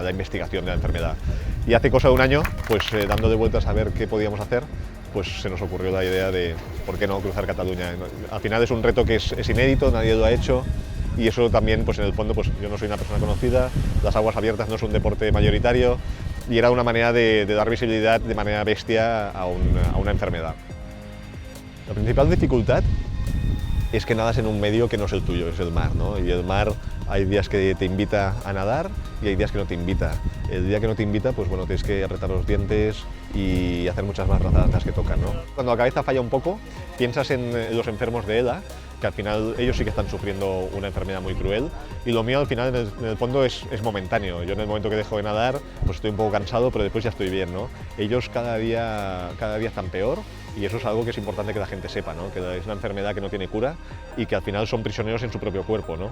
la investigación de la enfermedad. Y hace cosa de un año, pues dándole vueltas a ver qué podíamos hacer, pues se nos ocurrió la idea de por qué no cruzar Cataluña. Al final es un reto que es inédito, nadie lo ha hecho. Y eso también, pues en el fondo, pues yo no soy una persona conocida, las aguas abiertas no es un deporte mayoritario y era una manera de dar visibilidad de manera bestia a una enfermedad. La principal dificultad es que nadas en un medio que no es el tuyo, es el mar, ¿no? Y el mar hay días que te invita a nadar y hay días que no te invita. El día que no te invita, pues bueno, tienes que apretar los dientes y hacer muchas más brazadas de las que tocan, ¿no? Cuando la cabeza falla un poco, piensas en los enfermos de ELA, que al final ellos sí que están sufriendo una enfermedad muy cruel, y lo mío al final en el fondo es momentáneo. Yo en el momento que dejo de nadar, pues estoy un poco cansado, pero después ya estoy bien, ¿no? Ellos cada día están peor, y eso es algo que es importante que la gente sepa, ¿no? Que es una enfermedad que no tiene cura y que al final son prisioneros en su propio cuerpo, ¿no?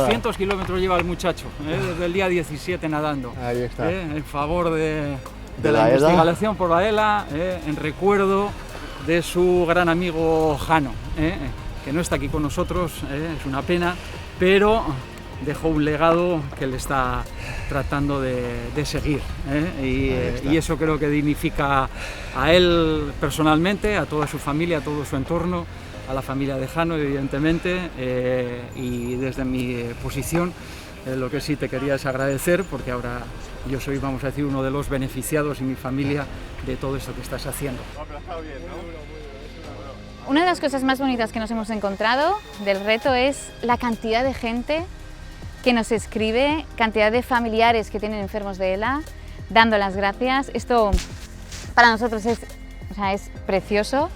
Cientos kilómetros lleva el muchacho, desde el día 17 nadando. Ahí está. En favor de la investigación por la ELA, en recuerdo de su gran amigo Jano, que no está aquí con nosotros, es una pena, pero dejó un legado que le está tratando de seguir, y eso creo que dignifica a él personalmente, a toda su familia, a todo su entorno, a la familia de Jano, evidentemente, y desde mi posición lo que sí te quería es agradecer, porque ahora yo soy, vamos a decir, uno de los beneficiados y mi familia de todo esto que estás haciendo. Una de las cosas más bonitas que nos hemos encontrado del reto es la cantidad de gente que nos escribe, cantidad de familiares que tienen enfermos de ELA, dando las gracias. Esto para nosotros es precioso.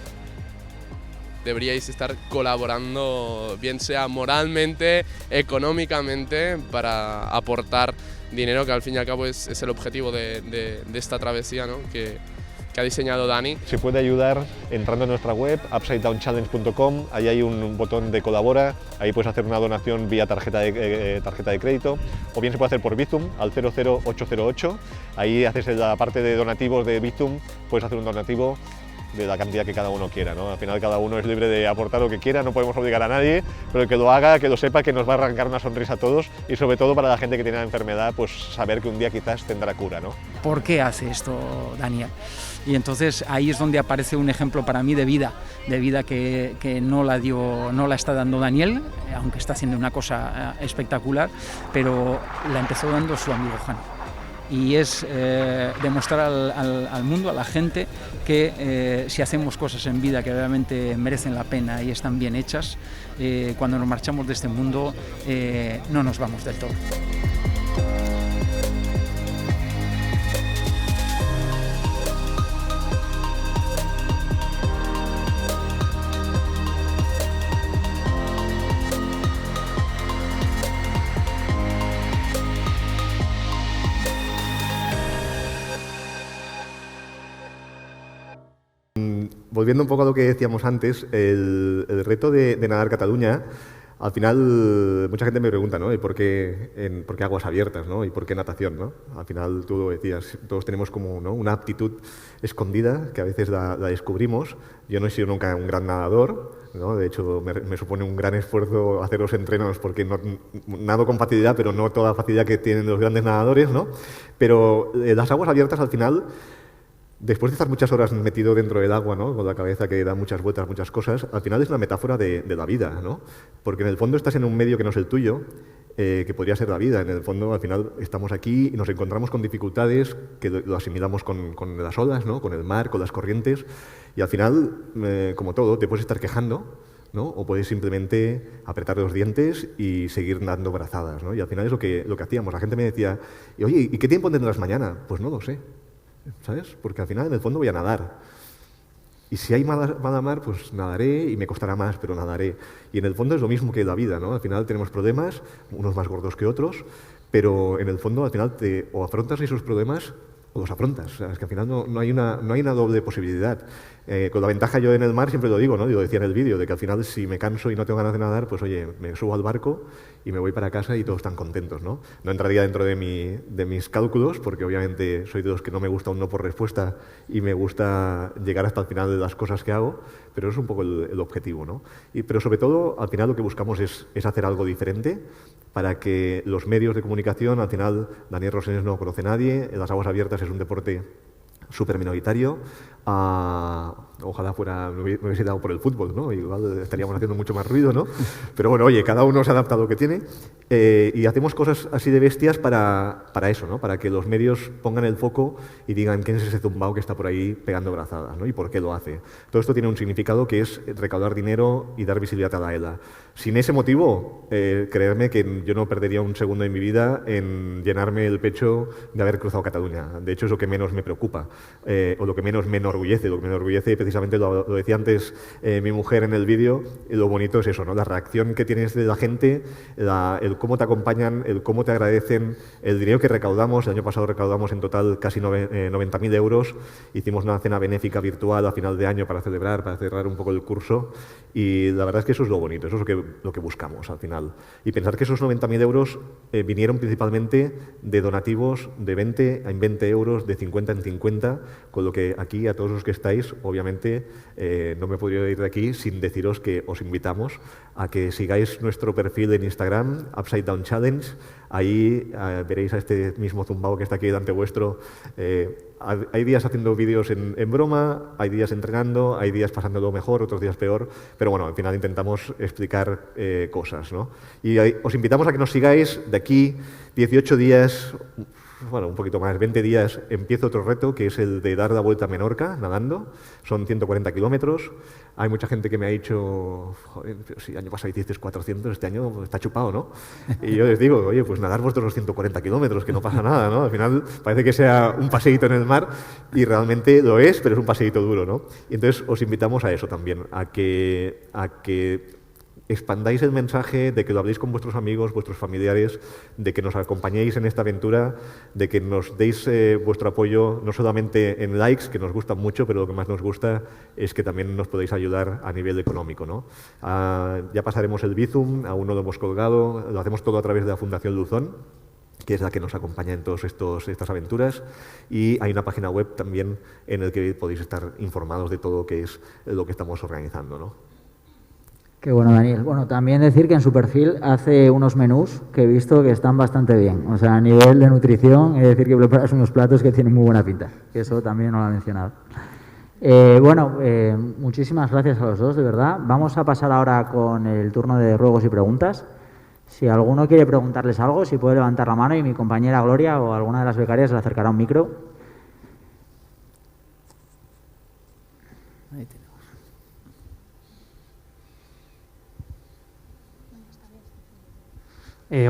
Deberíais estar colaborando, bien sea moralmente, económicamente, para aportar dinero, que al fin y al cabo es el objetivo de esta travesía, ¿no? que ha diseñado Dani. Se puede ayudar entrando en nuestra web, upsidedownchallenge.com, ahí hay un botón de colabora, ahí puedes hacer una donación vía tarjeta de crédito, o bien se puede hacer por Bizum al 00808, ahí haces la parte de donativos de Bizum, puedes hacer un donativo de la cantidad que cada uno quiera, ¿no? Al final cada uno es libre de aportar lo que quiera, no podemos obligar a nadie, pero que lo haga, que lo sepa, que nos va a arrancar una sonrisa a todos, y sobre todo para la gente que tiene la enfermedad, pues saber que un día quizás tendrá cura, ¿no? ¿Por qué hace esto Daniel? Y entonces ahí es donde aparece un ejemplo para mí de vida que no la está dando Daniel, aunque está haciendo una cosa espectacular, pero la empezó dando su amigo Jano. Y es demostrar al mundo, a la gente, que si hacemos cosas en vida que realmente merecen la pena y están bien hechas, cuando nos marchamos de este mundo no nos vamos del todo. volviendo un poco a lo que decíamos antes, el reto de Nadar Cataluña, al final mucha gente me pregunta, ¿no? ¿Y por qué aguas abiertas, ¿no? ¿Y por qué natación, ¿no? Al final tú lo decías, todos tenemos como, ¿no?, una aptitud escondida que a veces la descubrimos. Yo no he sido nunca un gran nadador, ¿no? De hecho, me supone un gran esfuerzo hacer los entrenos porque nado con facilidad, pero no toda la facilidad que tienen los grandes nadadores, ¿no? Pero las aguas abiertas al final, después de estar muchas horas metido dentro del agua, ¿no?, con la cabeza que da muchas vueltas, muchas cosas, al final es una metáfora de la vida, ¿no? Porque en el fondo estás en un medio que no es el tuyo, que podría ser la vida. En el fondo, al final, estamos aquí y nos encontramos con dificultades que lo asimilamos con las olas, ¿no?, con el mar, con las corrientes, y al final, como todo, te puedes estar quejando, ¿no?, o puedes simplemente apretar los dientes y seguir dando brazadas, ¿no? Y al final es lo que hacíamos. La gente me decía, oye, ¿y qué tiempo tendrás mañana? Pues no lo sé, ¿sabes? Porque al final, en el fondo, voy a nadar. Y si hay mala mar, pues nadaré y me costará más, pero nadaré. Y en el fondo es lo mismo que la vida, ¿no? Al final tenemos problemas, unos más gordos que otros, pero en el fondo, al final, o afrontas esos problemas o los afrontas. O sea, es que al final no hay una doble posibilidad. Con la ventaja, yo en el mar siempre lo digo, ¿no? Yo lo decía en el vídeo, de que al final, si me canso y no tengo ganas de nadar, pues oye, me subo al barco y me voy para casa y todos están contentos, ¿no? No entraría dentro de mis cálculos, porque obviamente soy de los que no me gusta un no por respuesta y me gusta llegar hasta el final de las cosas que hago, pero es un poco el objetivo, ¿no? Pero sobre todo, al final lo que buscamos es hacer algo diferente para que los medios de comunicación, al final, Daniel Rosens no conoce a nadie, las aguas abiertas es un deporte súper minoritario. Ojalá me hubiese dado por el fútbol, ¿no? Igual estaríamos haciendo mucho más ruido, ¿no? Pero bueno, oye, cada uno se adapta a lo que tiene, y hacemos cosas así de bestias para eso, ¿no? Para que los medios pongan el foco y digan quién es ese zumbao que está por ahí pegando brazadas, ¿no? Y por qué lo hace. Todo esto tiene un significado que es recaudar dinero y dar visibilidad a la ELA. Sin ese motivo, creedme que yo no perdería un segundo de mi vida en llenarme el pecho de haber cruzado Cataluña. De hecho, es lo que menos me preocupa, o lo que menos me enorgullece. Lo que me enorgullece, precisamente lo decía antes mi mujer en el vídeo, lo bonito es eso, ¿no? La reacción que tienes de la gente, el cómo te acompañan, el cómo te agradecen, el dinero que recaudamos. El año pasado recaudamos en total casi 90.000 euros. Hicimos una cena benéfica virtual a final de año para cerrar un poco el curso, y la verdad es que eso es lo bonito, eso es lo que buscamos al final. Y pensar que esos 90.000 euros vinieron principalmente de donativos de 20 en 20 euros, de 50 en 50, con lo que aquí, a todos los que estáis, obviamente no me podría ir de aquí sin deciros que os invitamos a que sigáis nuestro perfil en Instagram, Upside Down Challenge. Ahí veréis a este mismo zumbao que está aquí delante vuestro. Hay días haciendo vídeos en broma, hay días entrenando, hay días pasándolo mejor, otros días peor, pero bueno, al final intentamos explicar cosas, ¿no? Y os invitamos a que nos sigáis. De aquí 18 días, bueno, un poquito más, 20 días, empieza otro reto, que es el de dar la vuelta a Menorca, nadando. Son 140 kilómetros. Hay mucha gente que me ha dicho, joder, pero si el año pasado hiciste 400, este año está chupado, ¿no? Y yo les digo, oye, pues nadar vosotros los 140 kilómetros, que no pasa nada, ¿no? Al final parece que sea un paseíto en el mar, y realmente lo es, pero es un paseíto duro, ¿no? Y entonces os invitamos a eso también, a que expandáis el mensaje, de que lo habléis con vuestros amigos, vuestros familiares, de que nos acompañéis en esta aventura, de que nos deis vuestro apoyo, no solamente en likes, que nos gustan mucho, pero lo que más nos gusta es que también nos podéis ayudar a nivel económico, ¿no? Ya pasaremos el Bizum, aún no lo hemos colgado, lo hacemos todo a través de la Fundación Luzón, que es la que nos acompaña en todas estas aventuras, y hay una página web también en la que podéis estar informados de todo lo que estamos organizando, ¿no? Qué bueno, Daniel. Bueno, también decir que en su perfil hace unos menús que he visto que están bastante bien. O sea, a nivel de nutrición, es decir, que preparas unos platos que tienen muy buena pinta. Que eso también no lo ha mencionado. Muchísimas gracias a los dos, de verdad. Vamos a pasar ahora con el turno de ruegos y preguntas. Si alguno quiere preguntarles algo, si puede levantar la mano y mi compañera Gloria o alguna de las becarias le acercará un micro. Ahí tenemos.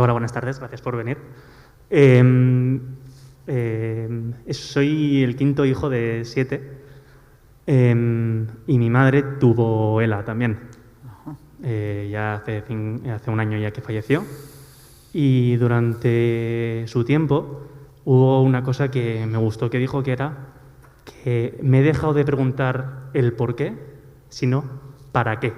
Hola, buenas tardes, gracias por venir. Soy el quinto hijo de 7 y mi madre tuvo ELA también. Ya hace un año ya que falleció, y durante su tiempo hubo una cosa que me gustó que dijo, que era me he dejado de preguntar el por qué, sino para qué.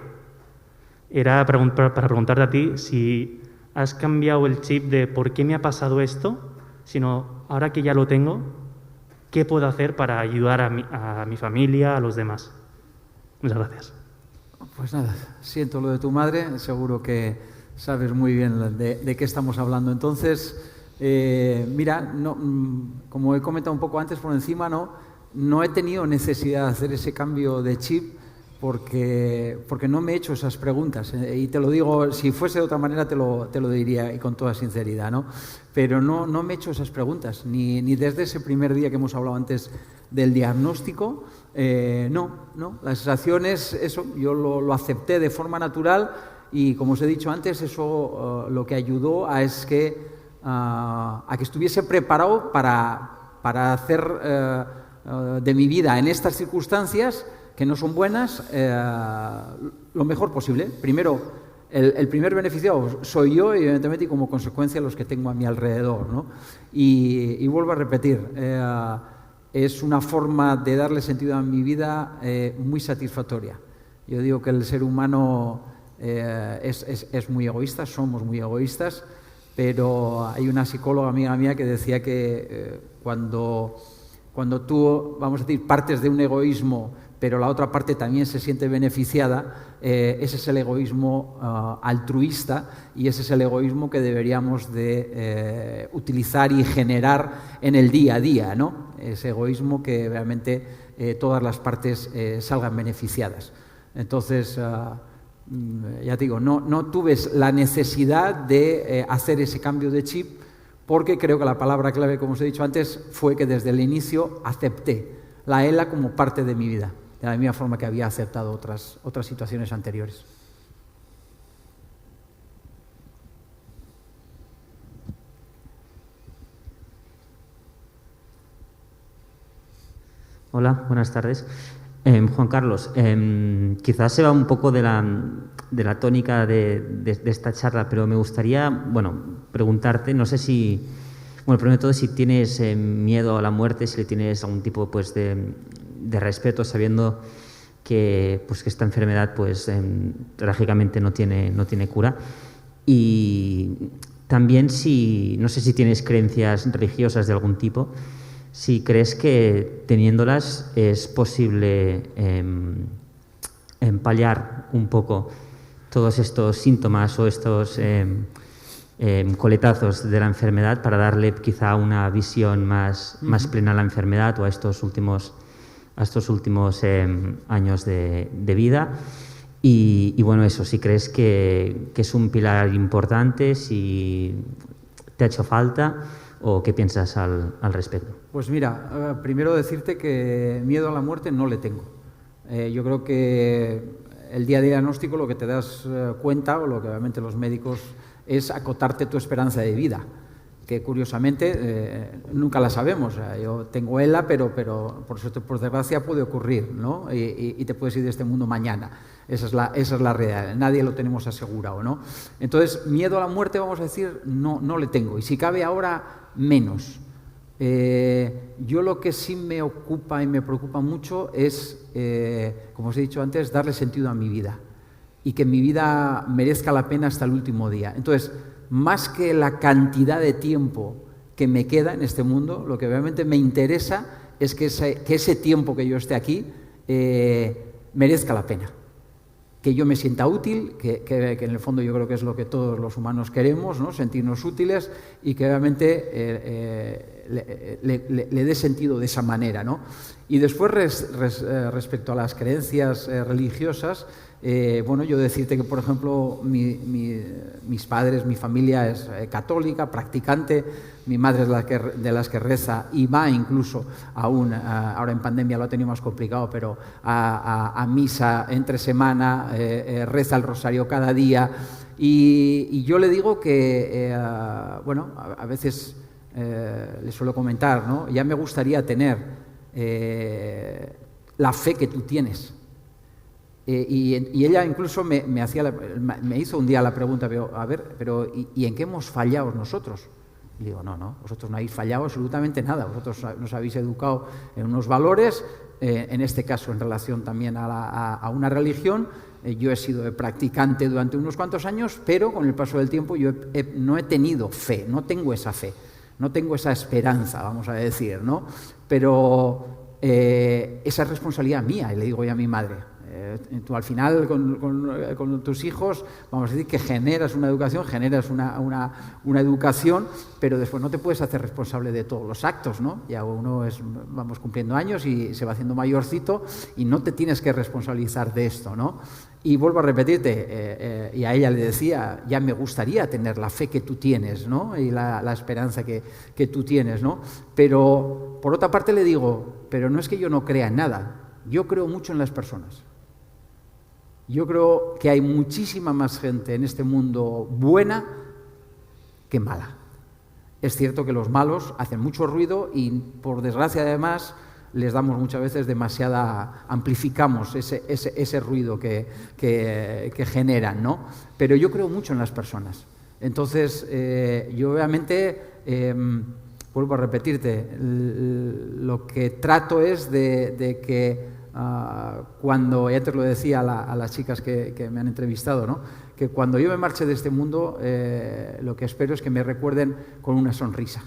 Era para preguntarte a ti si has cambiado el chip de por qué me ha pasado esto, sino ahora que ya lo tengo, ¿qué puedo hacer para ayudar a mi familia, a los demás? Muchas gracias. Pues nada, siento lo de tu madre, seguro que sabes muy bien de qué estamos hablando. Entonces, mira, no, como he comentado un poco antes por encima, no he tenido necesidad de hacer ese cambio de chip porque no me he hecho esas preguntas. Y te lo digo, si fuese de otra manera te lo diría y con toda sinceridad, ¿no? Pero no me he hecho esas preguntas, ni desde ese primer día que hemos hablado antes del diagnóstico. No, la sensación es eso, yo lo acepté de forma natural y, como os he dicho antes, eso lo que ayudó a que estuviese preparado para hacer de mi vida en estas circunstancias que no son buenas, lo mejor posible. Primero, el primer beneficiado soy yo, evidentemente, y como consecuencia los que tengo a mi alrededor, ¿no? Y vuelvo a repetir, es una forma de darle sentido a mi vida muy satisfactoria. Yo digo que el ser humano es muy egoísta, somos muy egoístas, pero hay una psicóloga amiga mía que decía que cuando tú, vamos a decir, partes de un egoísmo, pero la otra parte también se siente beneficiada, ese es el egoísmo altruista y ese es el egoísmo que deberíamos de utilizar y generar en el día a día, ¿no? Ese egoísmo que realmente todas las partes salgan beneficiadas. Entonces, ya te digo, no tuve la necesidad de hacer ese cambio de chip porque creo que la palabra clave, como os he dicho antes, fue que desde el inicio acepté la ELA como parte de mi vida, de la misma forma que había aceptado otras situaciones anteriores. Hola, buenas tardes. Juan Carlos, quizás se va un poco de la tónica de esta charla, pero me gustaría, preguntarte, no sé si, primero de todo, si tienes miedo a la muerte, si le tienes algún tipo de respeto, sabiendo que esta enfermedad trágicamente no tiene cura. Y también no sé si tienes creencias religiosas de algún tipo, si crees que teniéndolas es posible paliar un poco todos estos síntomas o estos coletazos de la enfermedad para darle quizá una visión más plena a la enfermedad o a estos últimos años de vida. Y eso, si crees que es un pilar importante, si te ha hecho falta o qué piensas al respecto. Pues mira, primero decirte que miedo a la muerte no le tengo. Yo creo que el día de diagnóstico lo que te das cuenta, o lo que obviamente los médicos, es acotarte tu esperanza de vida, que curiosamente nunca la sabemos. Yo tengo ELA, pero por desgracia puede ocurrir, ¿no? Y te puedes ir de este mundo mañana. Esa es la realidad. Nadie lo tenemos asegurado, ¿no? Entonces, miedo a la muerte, vamos a decir, no le tengo. Y si cabe ahora, menos. Yo lo que sí me ocupa y me preocupa mucho es, como os he dicho antes, darle sentido a mi vida y que mi vida merezca la pena hasta el último día. Entonces, más que la cantidad de tiempo que me queda en este mundo, lo que realmente me interesa es que ese tiempo que yo esté aquí merezca la pena. Que yo me sienta útil, que en el fondo yo creo que es lo que todos los humanos queremos, ¿no? Sentirnos útiles y que realmente le dé sentido de esa manera, ¿no? Y después, respecto a las creencias religiosas, yo decirte que, por ejemplo, mis padres, mi familia es católica, practicante, mi madre es de las que reza y va incluso aún, ahora en pandemia lo ha tenido más complicado, pero a misa entre semana, reza el rosario cada día y yo le digo que, a veces le suelo comentar, ¿no? Ya me gustaría tener la fe que tú tienes. Y ella incluso me hizo un día la pregunta, pero ¿y en qué hemos fallado nosotros? Y digo, no, vosotros no habéis fallado absolutamente nada, vosotros nos habéis educado en unos valores, en este caso en relación también a una religión. Yo he sido practicante durante unos cuantos años, pero con el paso del tiempo yo no he tenido fe, no tengo esa fe, no tengo esa esperanza, vamos a decir, ¿no? Pero esa es responsabilidad mía, y le digo yo a mi madre. Tú al final con tus hijos, vamos a decir que generas una educación, una educación, pero después no te puedes hacer responsable de todos los actos, ¿no? Ya vamos cumpliendo años y se va haciendo mayorcito y no te tienes que responsabilizar de esto, ¿no? Y vuelvo a repetirte, y a ella le decía, ya me gustaría tener la fe que tú tienes, ¿no? Y la esperanza que tú tienes, ¿no? Pero por otra parte le digo, pero no es que yo no crea en nada, yo creo mucho en las personas. Yo creo que hay muchísima más gente en este mundo buena que mala. Es cierto que los malos hacen mucho ruido y, por desgracia, además, les damos muchas veces amplificamos ese ruido que generan, ¿no? Pero yo creo mucho en las personas. Entonces, yo obviamente, vuelvo a repetirte, lo que trato es de que cuando, ya te lo decía a las chicas que me han entrevistado, ¿no? Que cuando yo me marche de este mundo, lo que espero es que me recuerden con una sonrisa,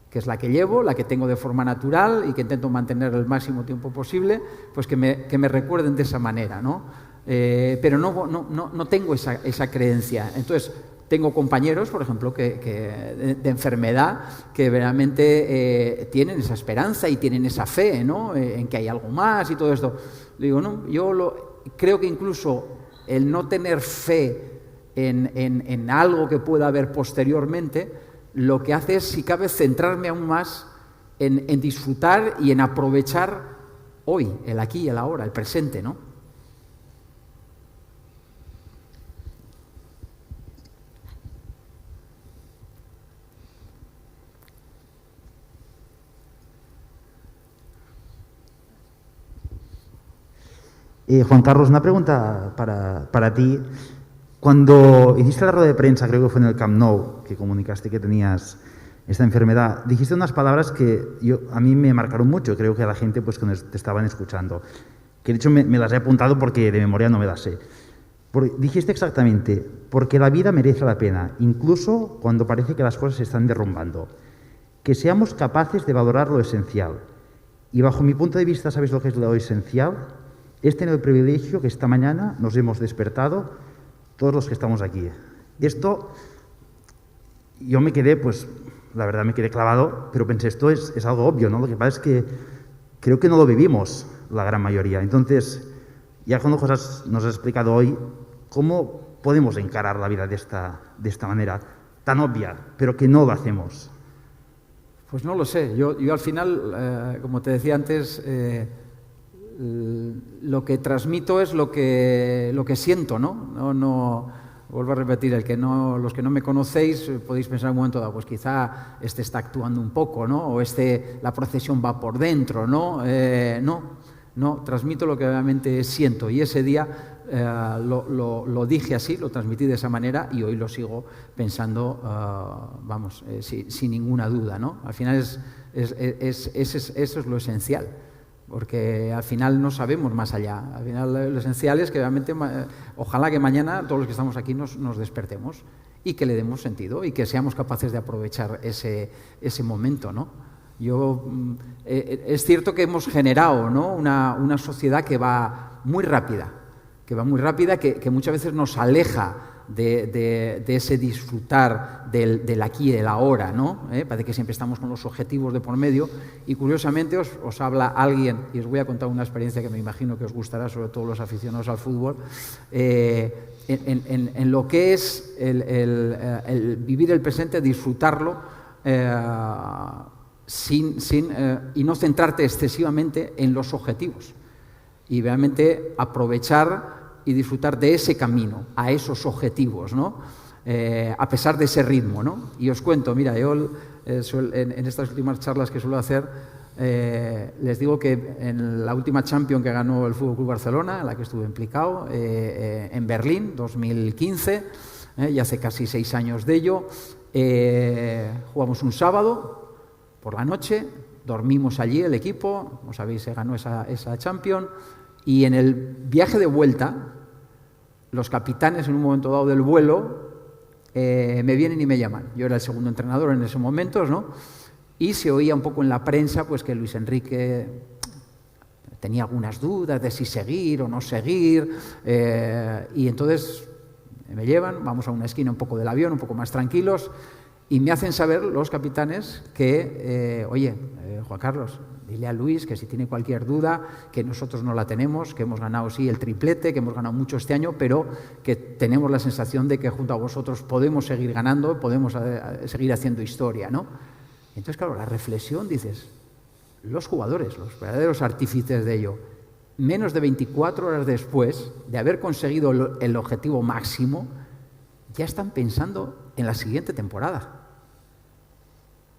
que es la que llevo, la que tengo de forma natural y que intento mantener el máximo tiempo posible, pues que me recuerden de esa manera, ¿no? Pero no tengo esa creencia. Entonces, tengo compañeros, por ejemplo, de enfermedad, que realmente tienen esa esperanza y tienen esa fe, ¿no? En que hay algo más y todo esto. Le digo, no, creo que incluso el no tener fe en algo que pueda haber posteriormente, lo que hace es, si cabe, centrarme aún más en disfrutar y en aprovechar hoy, el aquí y el ahora, el presente, ¿no? Juan Carlos, una pregunta para ti. Cuando hiciste la rueda de prensa, creo que fue en el Camp Nou, que comunicaste que tenías esta enfermedad, dijiste unas palabras que a mí me marcaron mucho, creo que a la gente pues, que te estaban escuchando, que de hecho me las he apuntado porque de memoria no me las sé. Dijiste exactamente, porque la vida merece la pena, incluso cuando parece que las cosas se están derrumbando. Que seamos capaces de valorar lo esencial. Y bajo mi punto de vista, ¿sabes lo que es lo esencial? Es tener el privilegio que esta mañana nos hemos despertado todos los que estamos aquí. Esto, yo me quedé, pues, la verdad me quedé clavado, pero pensé, esto es algo obvio, ¿no? Lo que pasa es que creo que no lo vivimos la gran mayoría. Entonces, ya con cosas nos has explicado hoy, ¿cómo podemos encarar la vida de esta manera tan obvia, pero que no lo hacemos? Pues no lo sé. Yo al final, como te decía antes, lo que transmito es lo que siento, ¿no? No vuelvo a repetir, los que no me conocéis podéis pensar en un momento dado, pues quizá está actuando un poco, ¿no? O la procesión va por dentro, ¿no? No, transmito lo que realmente siento, y ese día lo dije así, lo transmití de esa manera, y hoy lo sigo pensando, sin ninguna duda, ¿no? Al final eso es lo esencial. Porque al final no sabemos más allá. Al final lo esencial es que realmente, ojalá que mañana todos los que estamos aquí nos despertemos y que le demos sentido y que seamos capaces de aprovechar ese momento, ¿no? Es cierto que hemos generado, ¿no? una sociedad que va muy rápida, que muchas veces nos aleja de ese disfrutar del aquí y del ahora, ¿no? Parece que siempre estamos con los objetivos de por medio, y curiosamente os habla alguien, y os voy a contar una experiencia que me imagino que os gustará, sobre todo los aficionados al fútbol, en lo que es el vivir el presente, disfrutarlo, y no centrarte excesivamente en los objetivos, y realmente aprovechar y disfrutar de ese camino, a esos objetivos, ¿no? A pesar de ese ritmo, ¿no? Y os cuento, mira, yo en estas últimas charlas que suelo hacer, les digo que en la última Champions que ganó el FC Barcelona, en la que estuve implicado, en Berlín, 2015, y hace casi 6 años de ello, Jugamos un sábado por la noche, dormimos allí el equipo, como sabéis se ganó esa Champions, y en el viaje de vuelta, los capitanes en un momento dado del vuelo me vienen y me llaman. Yo era el segundo entrenador en esos momentos, ¿no? Y se oía un poco en la prensa pues que Luis Enrique tenía algunas dudas de si seguir o no seguir, y entonces me llevan, vamos a una esquina un poco del avión, un poco más tranquilos, y me hacen saber los capitanes que, oye, Juan Carlos, dile a Luis que si tiene cualquier duda, que nosotros no la tenemos, que hemos ganado sí el triplete, que hemos ganado mucho este año, pero que tenemos la sensación de que junto a vosotros podemos seguir ganando, podemos seguir haciendo historia, ¿no? Entonces, claro, la reflexión, dices, los jugadores, los verdaderos artífices de ello, menos de 24 horas después de haber conseguido el objetivo máximo, ya están pensando en la siguiente temporada.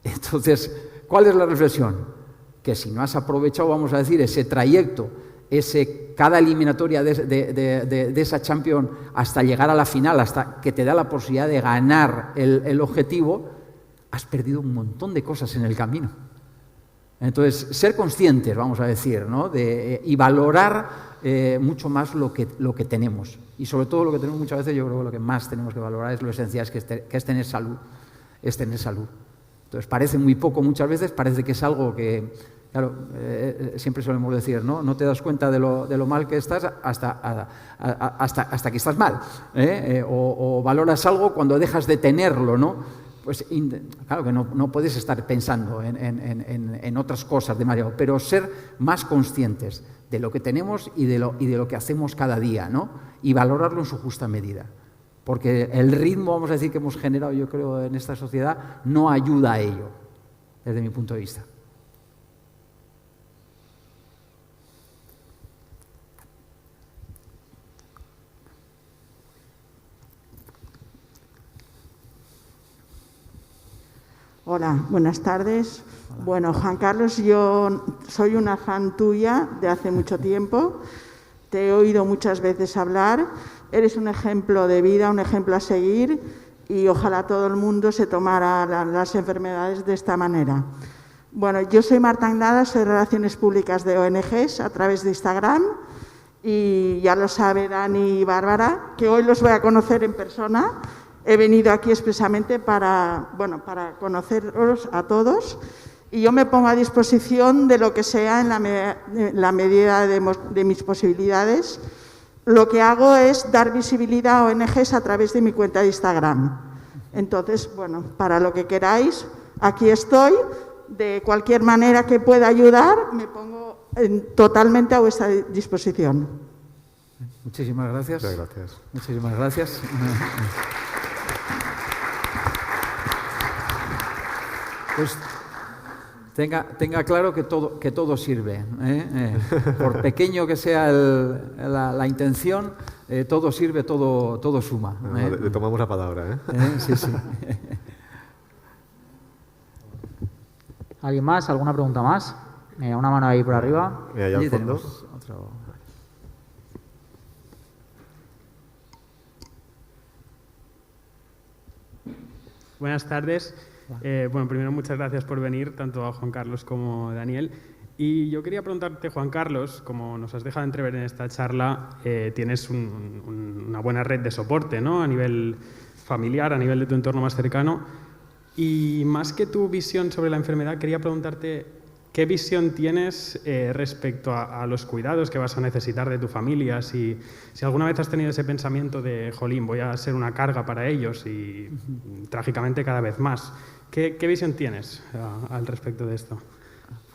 Entonces, ¿cuál es la reflexión? Que si no has aprovechado, vamos a decir, ese trayecto, cada eliminatoria de esa Champions hasta llegar a la final, hasta que te da la posibilidad de ganar el objetivo, has perdido un montón de cosas en el camino. Entonces, ser conscientes, vamos a decir, ¿no? Y valorar mucho más lo que tenemos. Y sobre todo lo que tenemos muchas veces, yo creo que lo que más tenemos que valorar es lo esencial, que es tener salud. Es tener salud. Entonces, parece muy poco muchas veces, parece que es algo que, claro, siempre solemos decir, ¿no? No te das cuenta de lo mal que estás hasta que estás mal. O valoras algo cuando dejas de tenerlo, ¿no? Pues claro que no puedes estar pensando en otras cosas demasiado, pero ser más conscientes de lo que tenemos y de lo que hacemos cada día, ¿no? Y valorarlo en su justa medida. Porque el ritmo, vamos a decir, que hemos generado, yo creo, en esta sociedad, no ayuda a ello, desde mi punto de vista. Hola, buenas tardes. Hola. Bueno, Juan Carlos, yo soy una fan tuya de hace mucho tiempo. Te he oído muchas veces hablar. Eres un ejemplo de vida, un ejemplo a seguir, y ojalá todo el mundo se tomara las enfermedades de esta manera. Bueno, yo soy Marta Anglada, soy Relaciones Públicas de ONGs a través de Instagram, y ya lo sabe Dani y Bárbara, que hoy los voy a conocer en persona. He venido aquí expresamente para conoceros a todos, y yo me pongo a disposición de lo que sea en la medida de mis posibilidades. Lo que hago es dar visibilidad a ONGs a través de mi cuenta de Instagram. Entonces, bueno, para lo que queráis, aquí estoy. De cualquier manera que pueda ayudar, me pongo totalmente a vuestra disposición. Muchísimas gracias. Muchas gracias. Muchísimas gracias. Pues tenga claro que todo sirve. Por pequeño que sea la intención, todo sirve, todo suma. Le tomamos la palabra. Sí, sí. ¿Alguien más? ¿Alguna pregunta más? Mira, una mano ahí por arriba. Mira, allá al fondo. Buenas tardes. Bueno, primero muchas gracias por venir, tanto a Juan Carlos como a Daniel. Y yo quería preguntarte, Juan Carlos, como nos has dejado entrever en esta charla, tienes una buena red de soporte, ¿no? A nivel familiar, a nivel de tu entorno más cercano. Y más que tu visión sobre la enfermedad, quería preguntarte qué visión tienes respecto a los cuidados que vas a necesitar de tu familia. Si alguna vez has tenido ese pensamiento de, jolín, voy a ser una carga para ellos y trágicamente cada vez más. ¿Qué visión tienes al respecto de esto?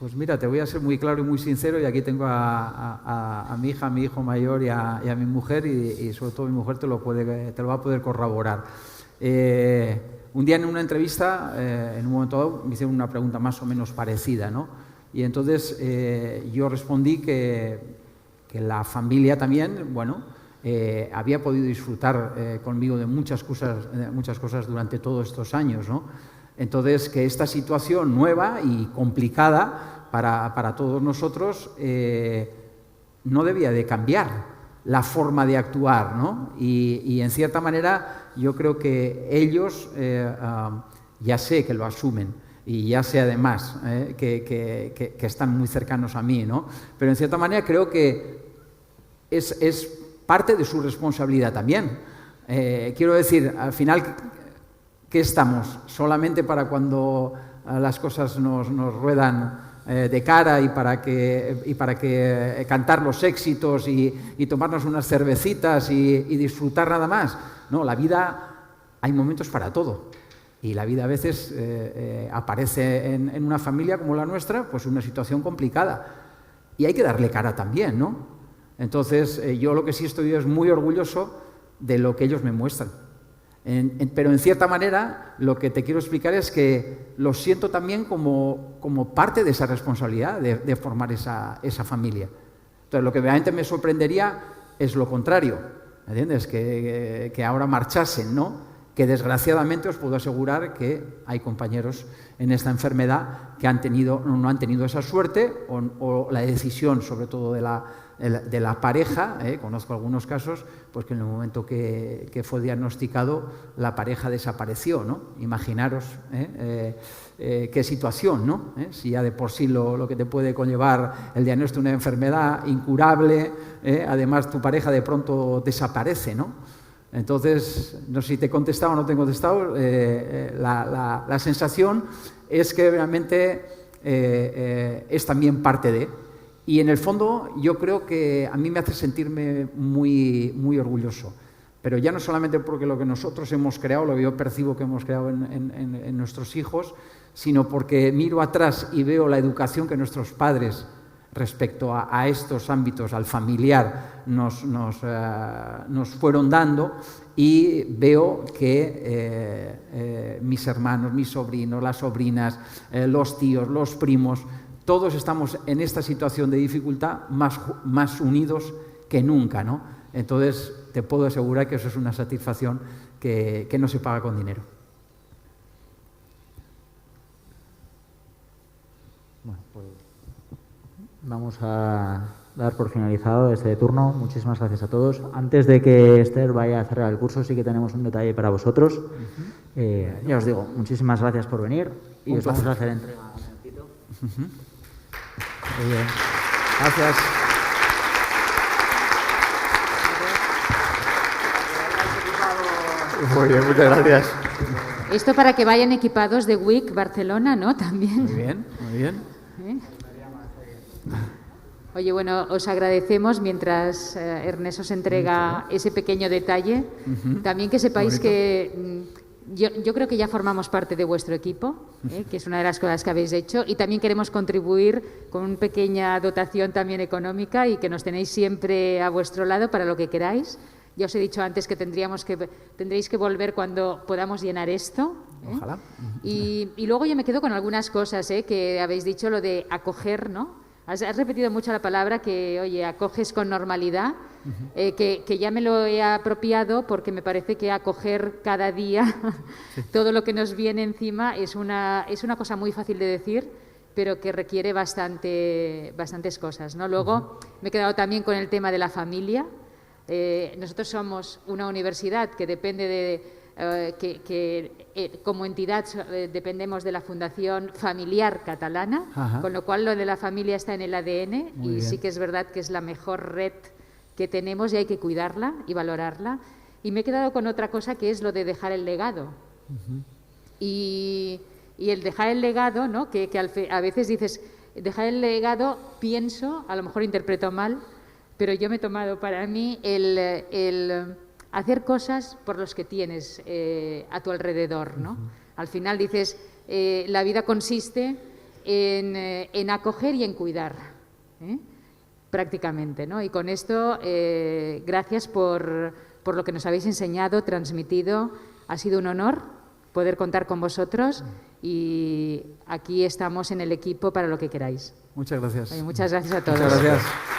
Pues mira, te voy a ser muy claro y muy sincero, y aquí tengo a mi hija, a mi hijo mayor y a mi mujer, y sobre todo mi mujer te lo va a poder corroborar. Un día en una entrevista, en un momento dado, me hicieron una pregunta más o menos parecida, ¿no? Y entonces yo respondí que la familia también, bueno, había podido disfrutar conmigo de muchas cosas durante todos estos años, ¿no? Entonces, que esta situación nueva y complicada para todos nosotros no debía de cambiar la forma de actuar, ¿no? Y en cierta manera yo creo que ellos ya sé que lo asumen y ya sé además que están muy cercanos a mí, ¿no? Pero en cierta manera creo que es parte de su responsabilidad también. Quiero decir, al final, ¿qué estamos? ¿Solamente para cuando las cosas nos ruedan de cara y para que cantar los éxitos y tomarnos unas cervecitas y disfrutar nada más? No, la vida, hay momentos para todo. Y la vida a veces aparece en una familia como la nuestra, pues una situación complicada. Y hay que darle cara también, ¿no? Entonces, yo lo que sí estoy es muy orgulloso de lo que ellos me muestran. Pero en cierta manera, lo que te quiero explicar es que lo siento también como parte de esa responsabilidad de formar esa familia. Entonces, lo que realmente me sorprendería es lo contrario, ¿entiendes? Que ahora marchasen, ¿no? Que desgraciadamente os puedo asegurar que hay compañeros en esta enfermedad que no han tenido esa suerte o la decisión, sobre todo de la pareja, conozco algunos casos, pues que en el momento que fue diagnosticado la pareja desapareció, ¿no? Imaginaros qué situación, ¿no? Si ya de por sí lo que te puede conllevar el diagnóstico de una enfermedad incurable, además tu pareja de pronto desaparece, ¿no? Entonces, no sé si te he contestado o no te he contestado, la sensación es que realmente es también parte de. Y en el fondo yo creo que a mí me hace sentirme muy, muy orgulloso. Pero ya no solamente porque lo que nosotros hemos creado, lo que yo percibo que hemos creado en nuestros hijos, sino porque miro atrás y veo la educación que nuestros padres respecto a estos ámbitos, al familiar, nos fueron dando, y veo que mis hermanos, mis sobrinos, las sobrinas, los tíos, los primos, todos estamos en esta situación de dificultad más unidos que nunca, ¿no? Entonces, te puedo asegurar que eso es una satisfacción que no se paga con dinero. Bueno, pues vamos a dar por finalizado este turno. Muchísimas gracias a todos. Antes de que Esther vaya a cerrar el curso, sí que tenemos un detalle para vosotros. Ya os digo, muchísimas gracias por venir y os vamos a hacer entrega. Muy bien. Gracias. Muy bien, muchas gracias. Esto para que vayan equipados de WIC Barcelona, ¿no? También. Muy bien, muy bien. Oye, bueno, os agradecemos mientras Ernest os entrega ese pequeño detalle. También que sepáis que yo creo que ya formamos parte de vuestro equipo, que es una de las cosas que habéis hecho, y también queremos contribuir con una pequeña dotación también económica y que nos tenéis siempre a vuestro lado para lo que queráis. Ya os he dicho antes que tendréis que volver cuando podamos llenar esto. Ojalá. Y luego yo me quedo con algunas cosas que habéis dicho, lo de acoger, ¿no? Has repetido mucho la palabra que, oye, acoges con normalidad, que ya me lo he apropiado porque me parece que acoger cada día todo lo que nos viene encima es una cosa muy fácil de decir, pero que requiere bastantes cosas, ¿no? Luego me he quedado también con el tema de la familia. Nosotros somos una universidad que depende de... como entidad dependemos de la Fundación Familiar Catalana, con lo cual lo de la familia está en el ADN. Muy bien. Sí que es verdad que es la mejor red que tenemos y hay que cuidarla y valorarla. Y me he quedado con otra cosa que es lo de dejar el legado. Y el dejar el legado, ¿no? que a veces dices, dejar el legado, pienso, a lo mejor interpreto mal, pero yo me he tomado para mí el hacer cosas por los que tienes a tu alrededor, ¿no? Al final dices, la vida consiste en acoger y en cuidar, prácticamente, ¿no? Y con esto, gracias por lo que nos habéis enseñado, transmitido. Ha sido un honor poder contar con vosotros y aquí estamos en el equipo para lo que queráis. Muchas gracias. Oye, muchas gracias a todos. Muchas gracias.